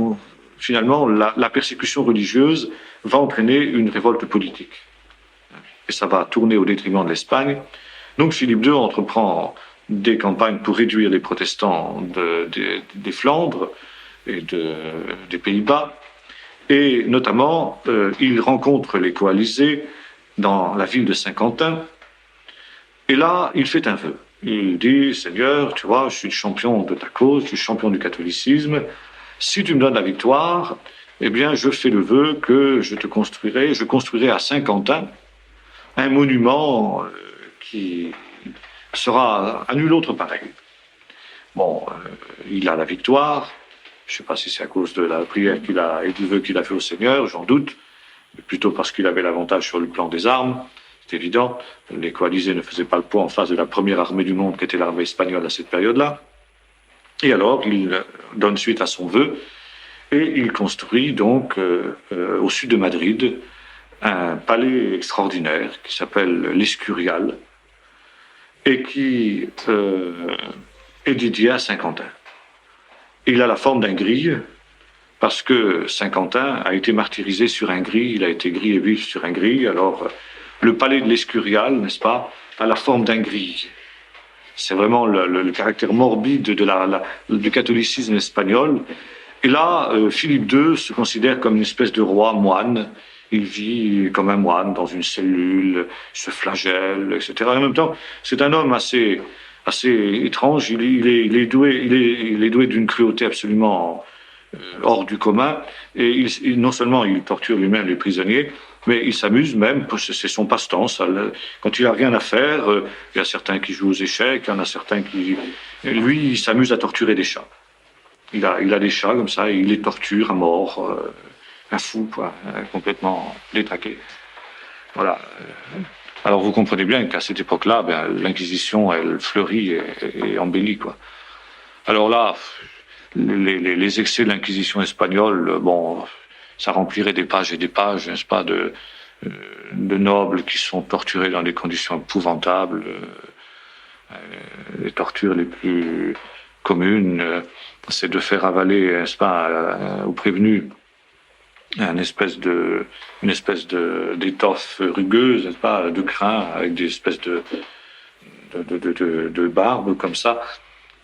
finalement, la persécution religieuse va entraîner une révolte politique. Et ça va tourner au détriment de l'Espagne. Donc Philippe II entreprend des campagnes pour réduire les protestants des Flandres et des Pays-Bas. Et notamment, il rencontre les coalisés dans la ville de Saint-Quentin. Et là, il fait un vœu. Il dit, Seigneur, tu vois, je suis le champion de ta cause, je suis le champion du catholicisme. Si tu me donnes la victoire, eh bien, je fais le vœu que je construirai à Saint-Quentin un monument qui sera à nul autre pareil. Bon, il a la victoire. Je ne sais pas si c'est à cause de la prière et du vœu qu'il a fait au Seigneur, j'en doute, mais plutôt parce qu'il avait l'avantage sur le plan des armes, c'est évident. Les coalisés ne faisaient pas le poids en face de la première armée du monde, qui était l'armée espagnole à cette période-là. Et alors, il donne suite à son vœu, et il construit donc, au sud de Madrid, un palais extraordinaire qui s'appelle l'Escurial, et qui est dédié à Saint-Quentin. Il a la forme d'un gril, parce que Saint-Quentin a été martyrisé sur un gril, il a été grillé vif sur un gril. Alors, le palais de l'Escurial, n'est-ce pas, a la forme d'un gril. C'est vraiment le caractère morbide du catholicisme espagnol. Et là, Philippe II se considère comme une espèce de roi moine il vit comme un moine dans une cellule, il se flagelle, etc. Et en même temps, c'est un homme assez étrange. Il est doué d'une cruauté absolument hors du commun. Et non seulement il torture lui-même les prisonniers, mais il s'amuse même, c'est son passe-temps. Quand il a rien à faire, il y a certains qui jouent aux échecs, il y en a certains qui... Lui, il s'amuse à torturer des chats. Il a des chats comme ça, et il les torture à mort. Un fou, quoi, complètement détraqué. Voilà. Alors vous comprenez bien qu'à cette époque-là, l'Inquisition, elle fleurit et embellit, quoi. Alors là, les excès de l'Inquisition espagnole, bon, ça remplirait des pages et des pages, n'est-ce pas, de nobles qui sont torturés dans des conditions épouvantables, les tortures les plus communes, c'est de faire avaler, n'est-ce pas, aux prévenus une espèce d'étoffe rugueuse, n'est-ce pas, de crin, avec des espèces de barbe comme ça.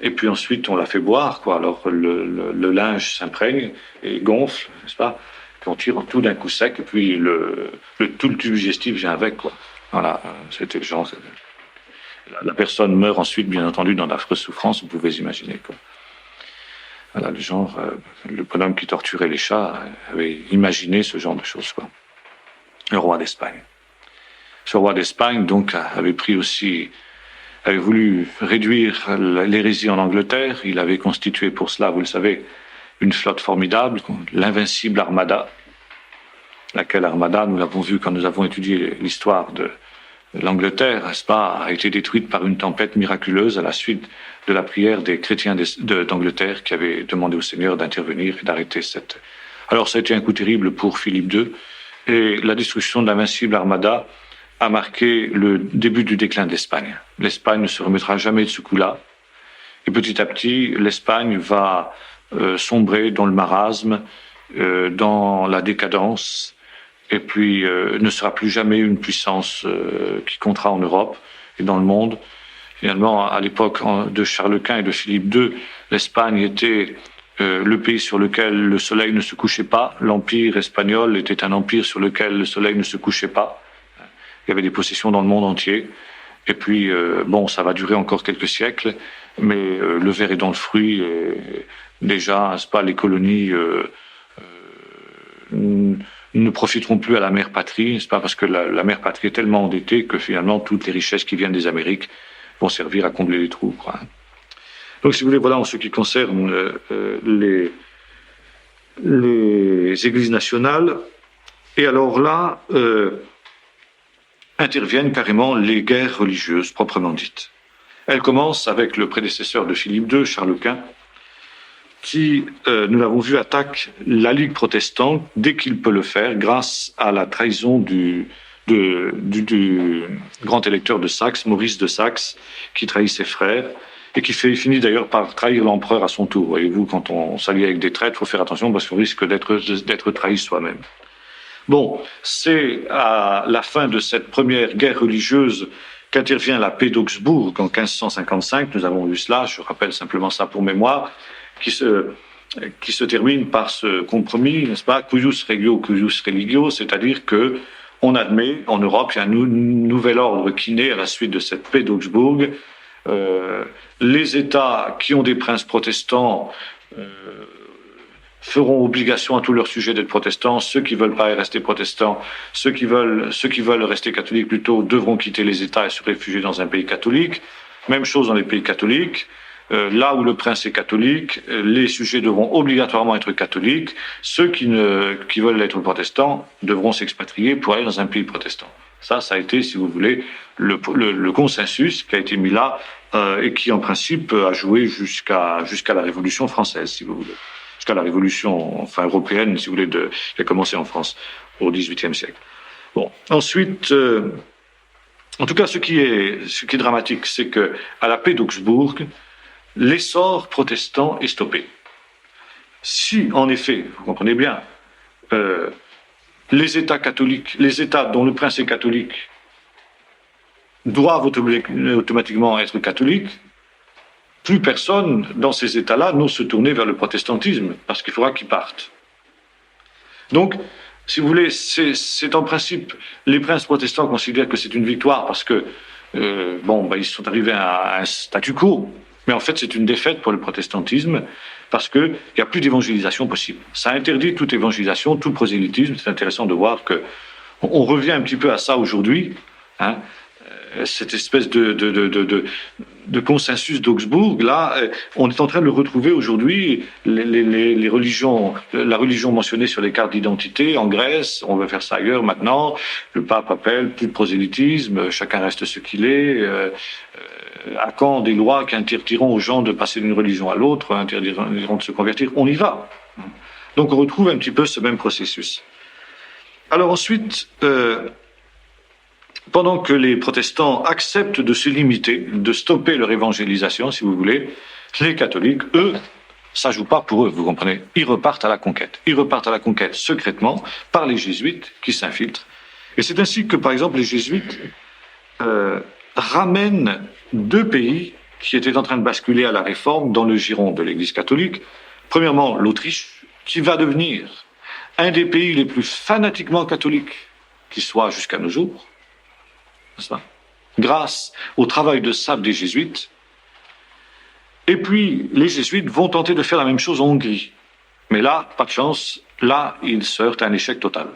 Et puis ensuite, on la fait boire, quoi. Alors le linge s'imprègne et gonfle, n'est-ce pas? Puis on tire tout d'un coup sec, et puis tout le tube digestif vient avec, quoi. Voilà, c'était le genre. La personne meurt ensuite, bien entendu, dans d'affreuses souffrances, vous pouvez imaginer, quoi. Voilà, le genre, le bonhomme qui torturait les chats avait imaginé ce genre de choses, quoi. Le roi d'Espagne. Ce roi d'Espagne, donc, avait voulu réduire l'hérésie en Angleterre. Il avait constitué pour cela, vous le savez, une flotte formidable, l'invincible Armada, laquelle Armada, nous l'avons vu quand nous avons étudié l'histoire de l'Angleterre, n'est-ce pas, a été détruite par une tempête miraculeuse à la suite de la prière des chrétiens d'Angleterre qui avaient demandé au Seigneur d'intervenir et d'arrêter cette... Alors ça a été un coup terrible pour Philippe II, et la destruction de l'invincible Armada a marqué le début du déclin de l'Espagne. L'Espagne ne se remettra jamais de ce coup-là, et petit à petit, l'Espagne va sombrer dans le marasme, dans la décadence, et puis ne sera plus jamais une puissance qui comptera en Europe et dans le monde. Finalement, à l'époque de Charles Quint et de Philippe II, l'Espagne était le pays sur lequel le soleil ne se couchait pas. L'empire espagnol était un empire sur lequel le soleil ne se couchait pas. Il y avait des possessions dans le monde entier. Et puis, bon, ça va durer encore quelques siècles, mais le ver est dans le fruit. Et déjà, n'est-ce pas, les colonies ne profiteront plus à la mère patrie, n'est-ce pas, parce que la mère patrie est tellement endettée que finalement toutes les richesses qui viennent des Amériques vont servir à combler les trous, quoi. Donc, si vous voulez, voilà en ce qui concerne les églises nationales. Et alors là, interviennent carrément les guerres religieuses proprement dites. Elles commencent avec le prédécesseur de Philippe II, Charles Quint, qui, nous l'avons vu, attaque la Ligue protestante dès qu'il peut le faire, grâce à la trahison du grand électeur de Saxe, Maurice de Saxe, qui trahit ses frères, et qui finit d'ailleurs par trahir l'empereur à son tour. Voyez-vous, quand on s'allie avec des traîtres, il faut faire attention parce qu'on risque d'être trahi soi-même. Bon, c'est à la fin de cette première guerre religieuse qu'intervient la paix d'Augsbourg en 1555. Nous avons vu cela, je rappelle simplement ça pour mémoire, qui se termine par ce compromis, n'est-ce pas, cuius regio, cuius religio, c'est-à-dire que on admet en Europe, il y a un nouvel ordre qui naît à la suite de cette paix d'Augsbourg. Les États qui ont des princes protestants feront obligation à tous leurs sujets d'être protestants. Ceux qui veulent pas rester protestants, ceux qui veulent rester catholiques plutôt, devront quitter les États et se réfugier dans un pays catholique. Même chose dans les pays catholiques. Là où le prince est catholique, les sujets devront obligatoirement être catholiques. Ceux qui veulent être protestants devront s'expatrier pour aller dans un pays protestant. Ça a été, si vous voulez, le consensus qui a été mis là et qui, en principe, a joué jusqu'à la Révolution française, si vous voulez. Jusqu'à la Révolution, européenne, si vous voulez, qui a commencé en France au XVIIIe siècle. Bon, ensuite, en tout cas, ce qui est dramatique, c'est que à la paix d'Augsbourg, l'essor protestant est stoppé. Si, en effet, vous comprenez bien, les États catholiques, les États dont le prince est catholique, doivent automatiquement être catholiques, plus personne dans ces États-là n'ose se tourner vers le protestantisme, parce qu'il faudra qu'ils partent. Donc, si vous voulez, c'est en principe, les princes protestants considèrent que c'est une victoire parce que, ils sont arrivés à un statu quo, mais en fait, c'est une défaite pour le protestantisme parce qu'il n'y a plus d'évangélisation possible. Ça interdit toute évangélisation, tout prosélytisme. C'est intéressant de voir que on revient un petit peu à ça aujourd'hui, hein, cette espèce de consensus d'Augsbourg, là, on est en train de le retrouver aujourd'hui. Les religions, la religion mentionnée sur les cartes d'identité en Grèce, on veut faire ça ailleurs maintenant. Le pape appelle plus de prosélytisme, chacun reste ce qu'il est. À quand des lois qui interdiront aux gens de passer d'une religion à l'autre, interdiront de se convertir? On y va. Donc on retrouve un petit peu ce même processus. Alors ensuite, pendant que les protestants acceptent de se limiter, de stopper leur évangélisation, si vous voulez, les catholiques, eux, ça joue pas pour eux, vous comprenez. Ils repartent à la conquête. Ils repartent à la conquête secrètement par les jésuites qui s'infiltrent. Et c'est ainsi que, par exemple, les jésuites ramènent deux pays qui étaient en train de basculer à la réforme dans le giron de l'Église catholique. Premièrement, l'Autriche, qui va devenir un des pays les plus fanatiquement catholiques qui soit jusqu'à nos jours, n'est-ce pas, grâce au travail de sabre des jésuites. Et puis, les jésuites vont tenter de faire la même chose en Hongrie. Mais là, pas de chance, là, ils se heurtent à un échec total.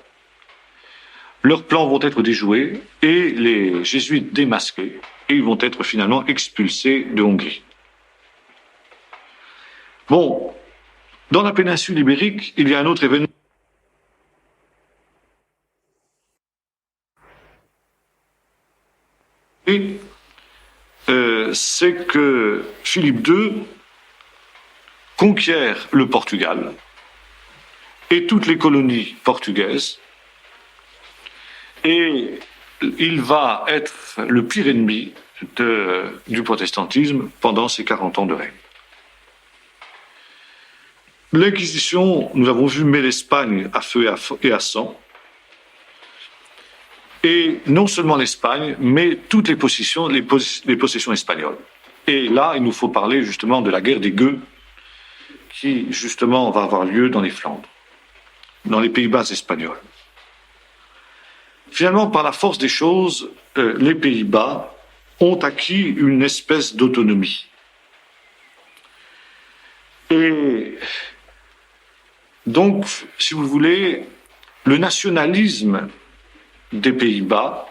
Leurs plans vont être déjoués et les jésuites démasqués, et ils vont être finalement expulsés de Hongrie. Bon, dans la péninsule ibérique, il y a un autre événement. C'est que Philippe II conquiert le Portugal et toutes les colonies portugaises, et il va être le pire ennemi du protestantisme pendant ces 40 ans de règne. L'Inquisition, nous avons vu, met l'Espagne à feu et à sang. Et non seulement l'Espagne, mais toutes les possessions espagnoles. Et là, il nous faut parler justement de la guerre des gueux, qui justement va avoir lieu dans les Flandres, dans les Pays-Bas espagnols. Finalement, par la force des choses, les Pays-Bas ont acquis une espèce d'autonomie. Et donc, si vous voulez, le nationalisme des Pays-Bas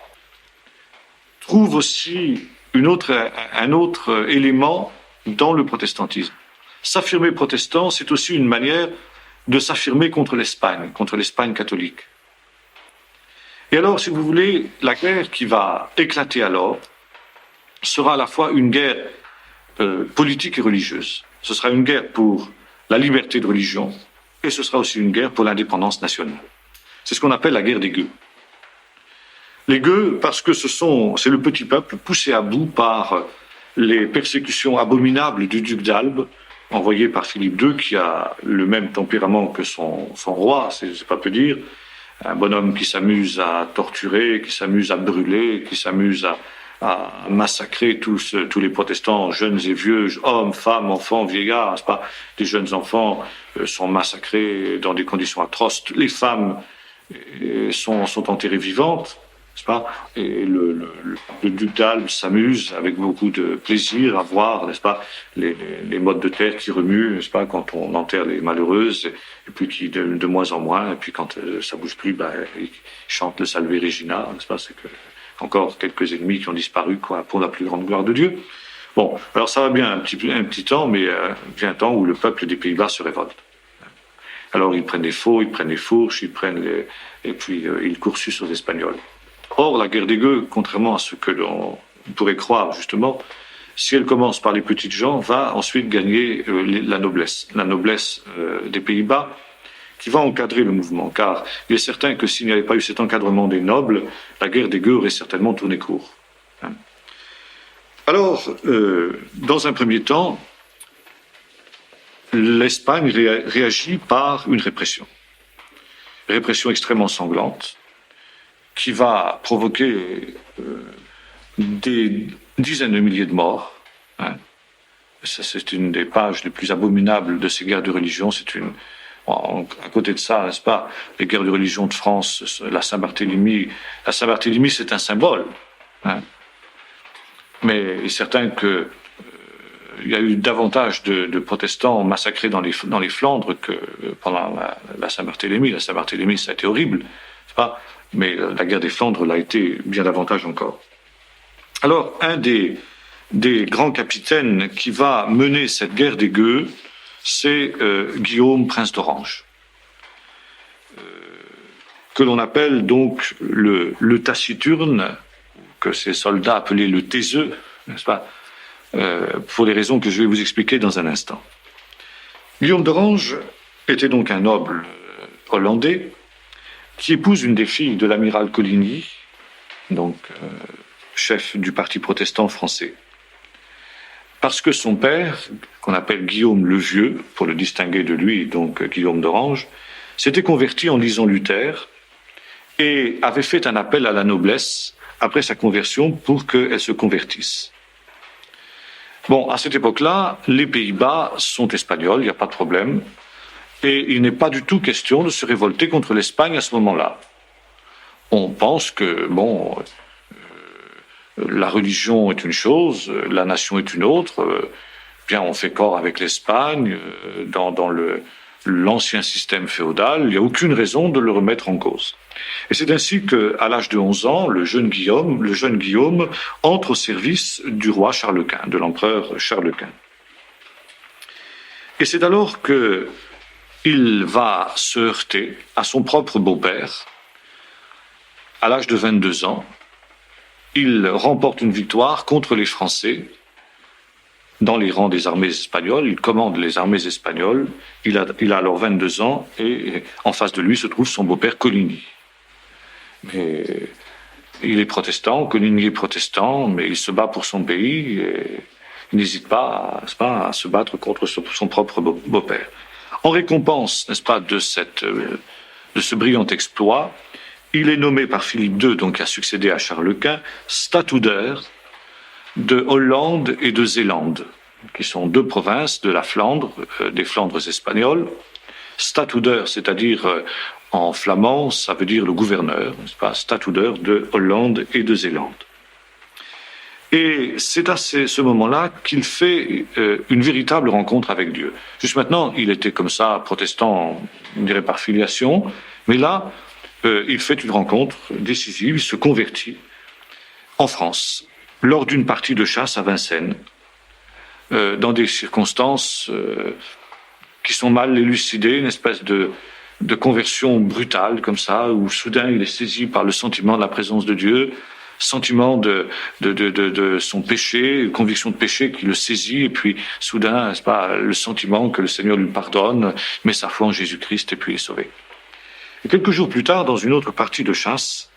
trouve aussi un autre élément dans le protestantisme. S'affirmer protestant, c'est aussi une manière de s'affirmer contre l'Espagne catholique. Et alors, si vous voulez, la guerre qui va éclater alors sera à la fois une guerre politique et religieuse. Ce sera une guerre pour la liberté de religion et ce sera aussi une guerre pour l'indépendance nationale. C'est ce qu'on appelle la guerre des gueux. Les gueux, parce que c'est le petit peuple poussé à bout par les persécutions abominables du duc d'Albe, envoyé par Philippe II, qui a le même tempérament que son roi, c'est pas peu dire. Un bonhomme qui s'amuse à torturer, qui s'amuse à brûler, qui s'amuse à massacrer tous les protestants, jeunes et vieux, hommes, femmes, enfants, vieillards, n'est-ce pas? Des jeunes enfants sont massacrés dans des conditions atroces. Les femmes sont enterrées vivantes. Pas, et le duc d'Albe s'amuse avec beaucoup de plaisir à voir, n'est-ce pas, les mottes de terre qui remuent, n'est-ce pas, quand on enterre les malheureuses, et puis qui de moins en moins, et puis quand ça bouge plus, ils chantent le Salve Regina, n'est-ce pas, c'est que encore quelques ennemis qui ont disparu, quoi, pour la plus grande gloire de Dieu. Bon, alors ça va bien un petit temps, mais vient un temps où le peuple des Pays-Bas se révolte. Alors ils prennent les faux, ils prennent les fourches, et puis ils coursuent aux Espagnols. Or, la guerre des gueux, contrairement à ce que l'on pourrait croire, justement, si elle commence par les petites gens, va ensuite gagner la noblesse des Pays-Bas, qui va encadrer le mouvement. Car il est certain que s'il n'y avait pas eu cet encadrement des nobles, la guerre des gueux aurait certainement tourné court. Alors, dans un premier temps, l'Espagne réagit par une répression extrêmement sanglante, qui va provoquer des dizaines de milliers de morts. Ça, c'est une des pages les plus abominables de ces guerres de religion. C'est À côté de ça, n'est-ce pas, les guerres de religion de France, la Saint-Barthélemy, c'est un symbole. Hein. Mais il est certain que il y a eu davantage de protestants massacrés dans les Flandres que pendant la Saint-Barthélemy. La Saint-Barthélemy, ça a été horrible, n'est-ce pas? Mais la guerre des Flandres l'a été bien davantage encore. Alors, un des grands capitaines qui va mener cette guerre des gueux, c'est Guillaume, prince d'Orange, que l'on appelle donc le taciturne, que ces soldats appelaient le taiseux, n'est-ce pas, pour les raisons que je vais vous expliquer dans un instant. Guillaume d'Orange était donc un noble hollandais qui épouse une des filles de l'amiral Coligny, donc chef du parti protestant français. Parce que son père, qu'on appelle Guillaume le Vieux, pour le distinguer de lui, donc Guillaume d'Orange, s'était converti en lisant Luther et avait fait un appel à la noblesse après sa conversion pour qu'elle se convertisse. Bon, à cette époque-là, les Pays-Bas sont espagnols, il n'y a pas de problème, et il n'est pas du tout question de se révolter contre l'Espagne à ce moment-là. On pense que, bon, la religion est une chose, la nation est une autre, bien on fait corps avec l'Espagne, dans l'ancien système féodal, il n'y a aucune raison de le remettre en cause. Et c'est ainsi qu'à l'âge de 11 ans, le jeune Guillaume entre au service du roi Charles Quint, de l'empereur Charles Quint. Et c'est alors qu'il va se heurter à son propre beau-père. À l'âge de 22 ans, il remporte une victoire contre les Français dans les rangs des armées espagnoles. Il commande les armées espagnoles. Il a alors 22 ans et en face de lui se trouve son beau-père Coligny. Mais il est protestant, Coligny est protestant, mais il se bat pour son pays et il n'hésite pas, à se battre contre son propre beau-père. En récompense, n'est-ce pas, de ce brillant exploit, il est nommé par Philippe II, donc qui a succédé à Charles Quint, statoudeur de Hollande et de Zélande, qui sont deux provinces de la Flandre, des Flandres espagnoles. Statoudeur, c'est-à-dire en flamand, ça veut dire le gouverneur, n'est-ce pas, statoudeur de Hollande et de Zélande. Et c'est à ce moment-là qu'il fait une véritable rencontre avec Dieu. Juste maintenant, il était comme ça, protestant, on dirait par filiation, mais là, il fait une rencontre décisive, il se convertit en France, lors d'une partie de chasse à Vincennes, dans des circonstances qui sont mal élucidées, une espèce de conversion brutale comme ça, où soudain il est saisi par le sentiment de la présence de Dieu, sentiment de son péché, conviction de péché qui le saisit, et puis soudain, n'est-ce pas, le sentiment que le Seigneur lui pardonne, met sa foi en Jésus-Christ et puis il est sauvé. Et quelques jours plus tard, dans une autre partie de chasse,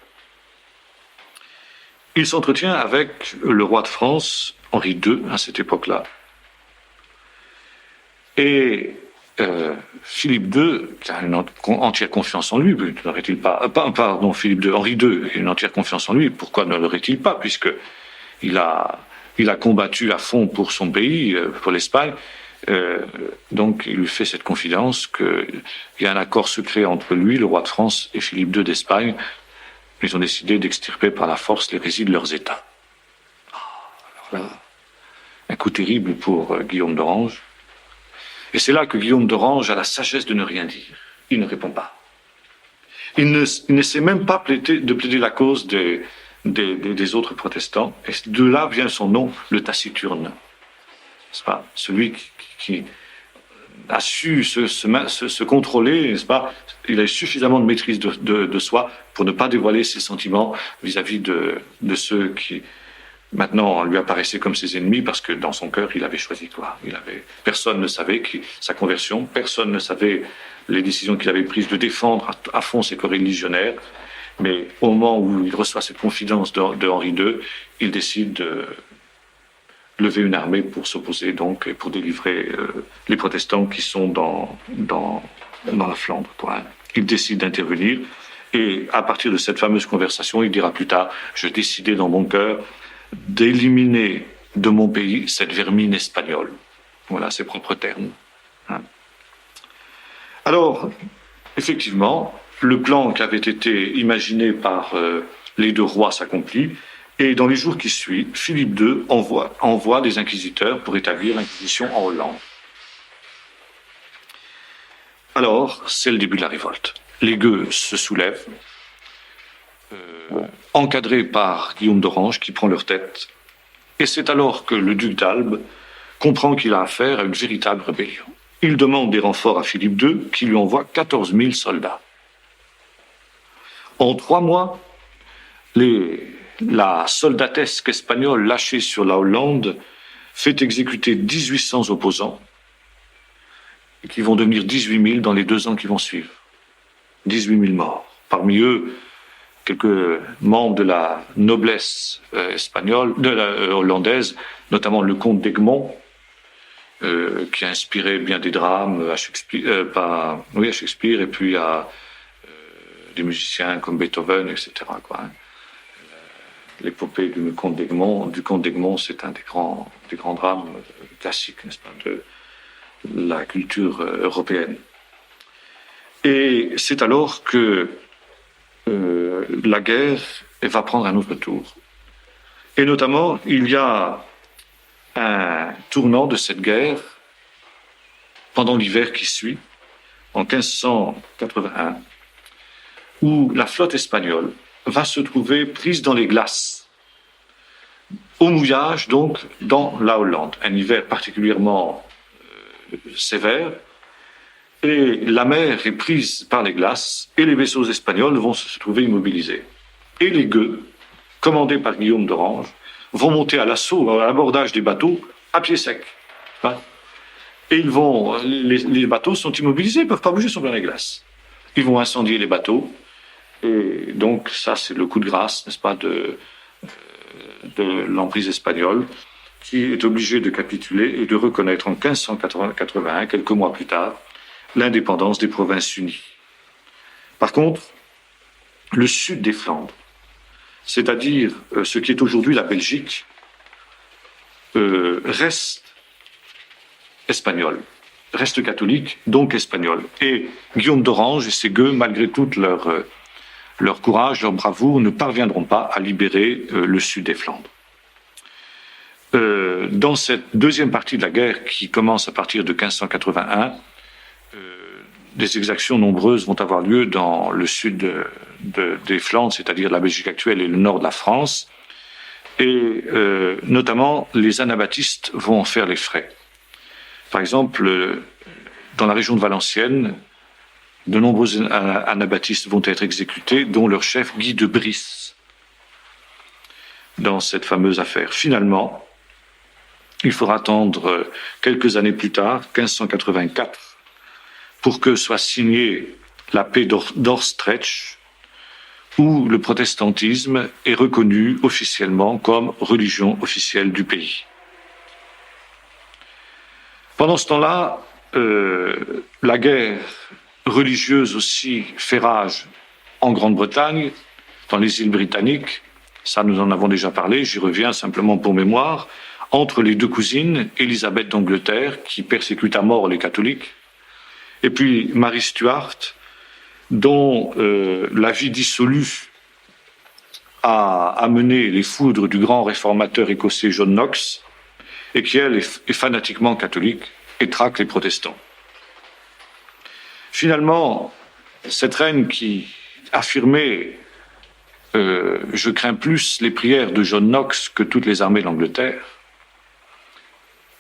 il s'entretient avec le roi de France, Henri II, à cette époque-là. Et Philippe II, qui a une entière confiance en lui, n'aurait-il pas, pardon, Henri II a une entière confiance en lui, pourquoi ne l'aurait-il pas, puisqu'il a combattu à fond pour son pays, pour l'Espagne, donc il lui fait cette confidence qu'il y a un accord secret entre lui, le roi de France, et Philippe II d'Espagne. Ils ont décidé d'extirper par la force l'hérésie de leurs États. Alors là, un coup terrible pour Guillaume d'Orange. Et c'est là que Guillaume d'Orange a la sagesse de ne rien dire. Il ne répond pas. Il n'essaie même pas de plaider la cause des autres protestants. Et de là vient son nom, le taciturne. C'est pas celui qui a su se contrôler, n'est-ce pas? Il a eu suffisamment de maîtrise de soi pour ne pas dévoiler ses sentiments vis-à-vis de ceux qui, maintenant, lui apparaissaient comme ses ennemis, parce que dans son cœur, il avait choisi quoi? Personne ne savait sa conversion, personne ne savait les décisions qu'il avait prises de défendre à fond ses coreligionnaires. Mais au moment où il reçoit cette confidence de Henri II, il décide de lever une armée pour s'opposer, donc, et pour délivrer les protestants qui sont dans la Flandre, quoi. Il décide d'intervenir, et à partir de cette fameuse conversation, il dira plus tard: je décidais dans mon cœur d'éliminer de mon pays cette vermine espagnole. Voilà ses propres termes. Alors, effectivement, le plan qui avait été imaginé par les deux rois s'accomplit, et dans les jours qui suivent, Philippe II envoie des inquisiteurs pour établir l'inquisition en Hollande. Alors, c'est le début de la révolte. Les gueux se soulèvent, encadrés par Guillaume d'Orange qui prend leur tête, et c'est alors que le duc d'Albe comprend qu'il a affaire à une véritable rébellion. Il demande des renforts à Philippe II, qui lui envoie 14 000 soldats. En 3 mois, la soldatesque espagnole lâchée sur la Hollande fait exécuter 1800 opposants, qui vont devenir 18 000 dans les 2 ans qui vont suivre. 18 000 morts. Parmi eux, quelques membres de la noblesse espagnole, de la hollandaise, notamment le comte d'Egmont, qui a inspiré bien des drames à Shakespeare, à Shakespeare et puis à des musiciens comme Beethoven, etc. L'épopée du comte d'Egmont, c'est un des grands drames classiques, n'est-ce pas, de la culture européenne. Et c'est alors que la guerre va prendre un autre tour. Et notamment, il y a un tournant de cette guerre pendant l'hiver qui suit, en 1581, où la flotte espagnole va se trouver prise dans les glaces, au mouillage donc dans la Hollande. Un hiver particulièrement sévère, et la mer est prise par les glaces, et les vaisseaux espagnols vont se trouver immobilisés. Et les gueux, commandés par Guillaume d'Orange, vont monter à l'assaut, à l'abordage des bateaux, à pied sec. Et les bateaux sont immobilisés, ils ne peuvent pas bouger sur les glaces. Ils vont incendier les bateaux, et donc ça c'est le coup de grâce, n'est-ce pas, de l'emprise espagnole, qui est obligée de capituler et de reconnaître en 1581, quelques mois plus tard, l'indépendance des provinces unies. Par contre, le sud des Flandres, c'est-à-dire ce qui est aujourd'hui la Belgique, reste espagnol, reste catholique, donc espagnol. Et Guillaume d'Orange et ses gueux, malgré tout leur courage, leur bravoure, ne parviendront pas à libérer le sud des Flandres. Dans cette deuxième partie de la guerre, qui commence à partir de 1581, des exactions nombreuses vont avoir lieu dans le sud des Flandres, c'est-à-dire la Belgique actuelle et le nord de la France, et notamment les anabaptistes vont en faire les frais. Par exemple, dans la région de Valenciennes, de nombreux anabaptistes vont être exécutés, dont leur chef Guy de Briss, dans cette fameuse affaire. Finalement, il faudra attendre quelques années plus tard, 1584, pour que soit signée la paix d'Orstrecht, où le protestantisme est reconnu officiellement comme religion officielle du pays. Pendant ce temps-là, la guerre religieuse aussi fait rage en Grande-Bretagne, dans les îles britanniques. Ça, nous en avons déjà parlé, j'y reviens simplement pour mémoire. Entre les deux cousines, Élisabeth d'Angleterre, qui persécute à mort les catholiques, et puis Marie Stuart, dont la vie dissolue a amené les foudres du grand réformateur écossais John Knox, et qui, elle, est fanatiquement catholique et traque les protestants. Finalement, cette reine qui affirmait « je crains plus les prières de John Knox que toutes les armées d'Angleterre »,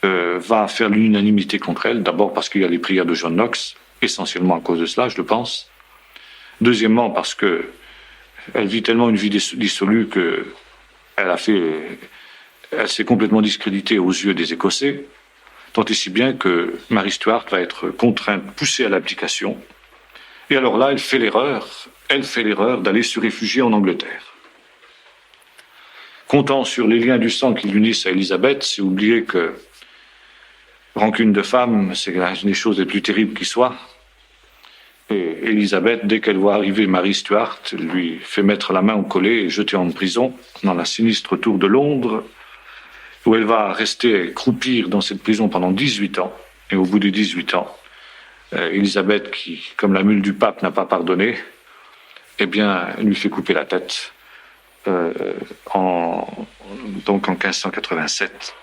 va faire l'unanimité contre elle, d'abord parce qu'il y a les prières de John Knox, essentiellement à cause de cela, je le pense. Deuxièmement, parce que elle vit tellement une vie dissolue que elle s'est complètement discréditée aux yeux des Écossais, tant et si bien que Marie Stuart va être contrainte, poussée à l'abdication. Et alors là, elle fait l'erreur d'aller se réfugier en Angleterre. Comptant sur les liens du sang qui l'unissent à Élisabeth, c'est oublier que rancune de femme, c'est l'une des choses les plus terribles qui soient. Et Élisabeth, dès qu'elle voit arriver Marie Stuart, lui fait mettre la main au collet et jeter en prison dans la sinistre tour de Londres, où elle va rester croupir dans cette prison pendant 18 ans. Et au bout de 18 ans, Élisabeth, qui, comme la mule du pape, n'a pas pardonné, eh bien, lui fait couper la tête donc en 1587.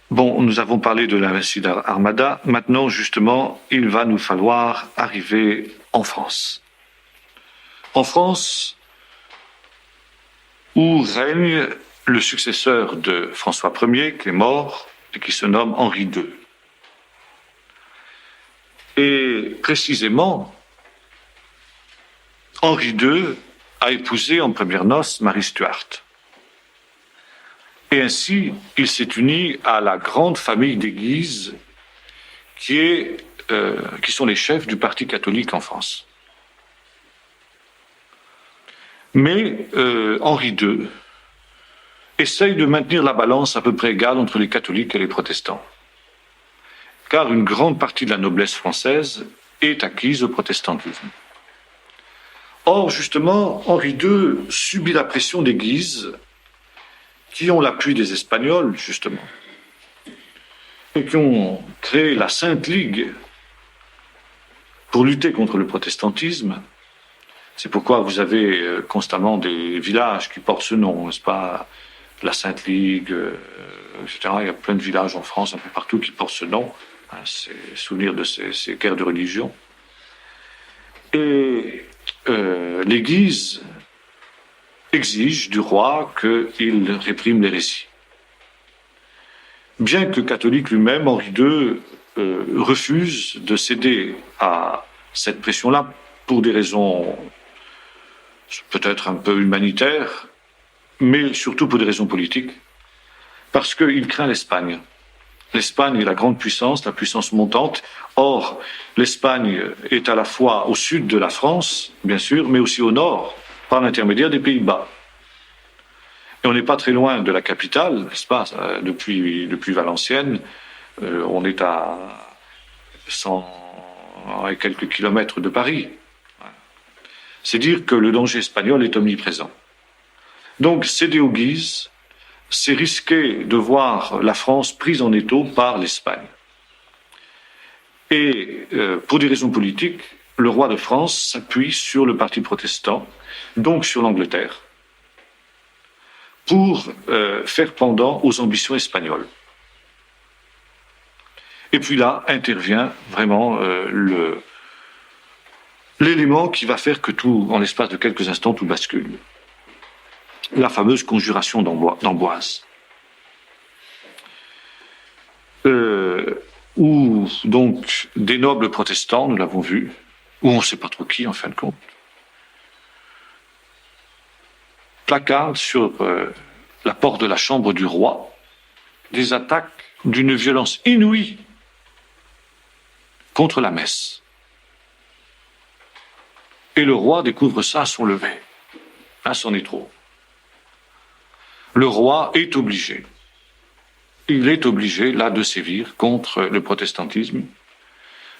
Bon, nous avons parlé de l'Invincible Armada. Maintenant, justement, il va nous falloir arriver en France. En France, où règne le successeur de François Ier, qui est mort, et qui se nomme Henri II. Et précisément, Henri II a épousé en premières noces Marie Stuart. Et ainsi, il s'est uni à la grande famille des Guise, qui sont les chefs du Parti catholique en France. Mais Henri II essaye de maintenir la balance à peu près égale entre les catholiques et les protestants, car une grande partie de la noblesse française est acquise au protestantisme. Or, justement, Henri II subit la pression des Guises, qui ont l'appui des Espagnols, justement, et qui ont créé la Sainte Ligue pour lutter contre le protestantisme. C'est pourquoi vous avez constamment des villages qui portent ce nom, n'est-ce pas? La Sainte Ligue, etc. Il y a plein de villages en France, un peu partout, qui portent ce nom. C'est souvenir de ces guerres de religion. Et les Guises exigent du roi qu'il réprime l'hérésie. Bien que catholique lui-même, Henri II refuse de céder à cette pression-là pour des raisons peut-être un peu humanitaires, mais surtout pour des raisons politiques, parce qu'il craint l'Espagne. L'Espagne est la grande puissance, la puissance montante. Or, l'Espagne est à la fois au sud de la France, bien sûr, mais aussi au nord, par l'intermédiaire des Pays-Bas. Et on n'est pas très loin de la capitale, n'est-ce pas, depuis Valenciennes. On est à 100 et quelques kilomètres de Paris. C'est dire que le danger espagnol est omniprésent. Donc, céder aux Guises, c'est risquer de voir la France prise en étau par l'Espagne. Et pour des raisons politiques, le roi de France s'appuie sur le parti protestant, donc sur l'Angleterre, pour faire pendant aux ambitions espagnoles. Et puis là intervient vraiment l'élément qui va faire que tout, en l'espace de quelques instants, tout bascule. La fameuse conjuration d'Amboise. Où donc des nobles protestants, nous l'avons vu, ou on ne sait pas trop qui en fin de compte, placardent sur la porte de la chambre du roi des attaques d'une violence inouïe contre la messe. Et le roi découvre ça à son lever. Là, c'en est trop. Le roi est obligé. Il est obligé, là, de sévir contre le protestantisme,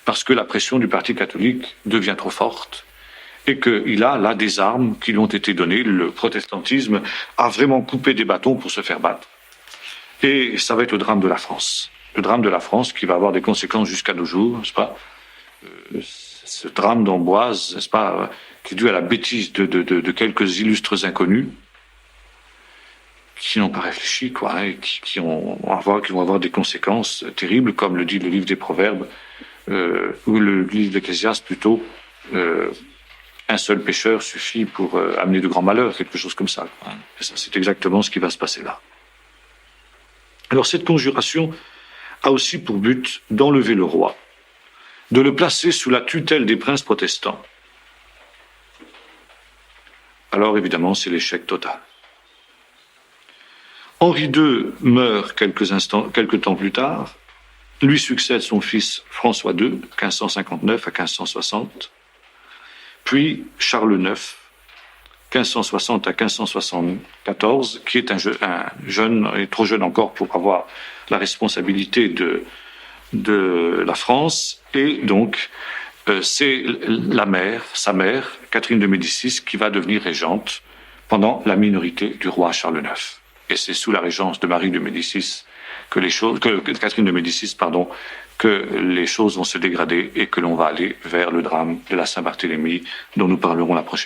parce que la pression du parti catholique devient trop forte, et qu'il a là des armes qui lui ont été données. Le protestantisme a vraiment coupé des bâtons pour se faire battre. Et ça va être le drame de la France. Le drame de la France qui va avoir des conséquences jusqu'à nos jours, n'est-ce pas? Ce drame d'Amboise, n'est-ce pas, qui est dû à la bêtise de quelques illustres inconnus, qui n'ont pas réfléchi, quoi, et qui vont avoir des conséquences terribles, comme le dit le livre des Proverbes, ou le livre d'Ecclésiaste plutôt, un seul pécheur suffit pour amener de grands malheurs, quelque chose comme ça. Hein. Et ça, c'est exactement ce qui va se passer là. Alors cette conjuration a aussi pour but d'enlever le roi, de le placer sous la tutelle des princes protestants. Alors évidemment, c'est l'échec total. Henri II meurt quelque temps plus tard. Lui succède son fils François II, 1559 à 1560. Puis Charles IX, 1560 à 1574, qui est un jeune, et trop jeune encore pour avoir la responsabilité de la France. Et donc, c'est sa mère, Catherine de Médicis, qui va devenir régente pendant la minorité du roi Charles IX. Et c'est sous la régence de Marie de Médicis que Catherine de Médicis, que les choses vont se dégrader et que l'on va aller vers le drame de la Saint-Barthélemy dont nous parlerons la prochaine fois.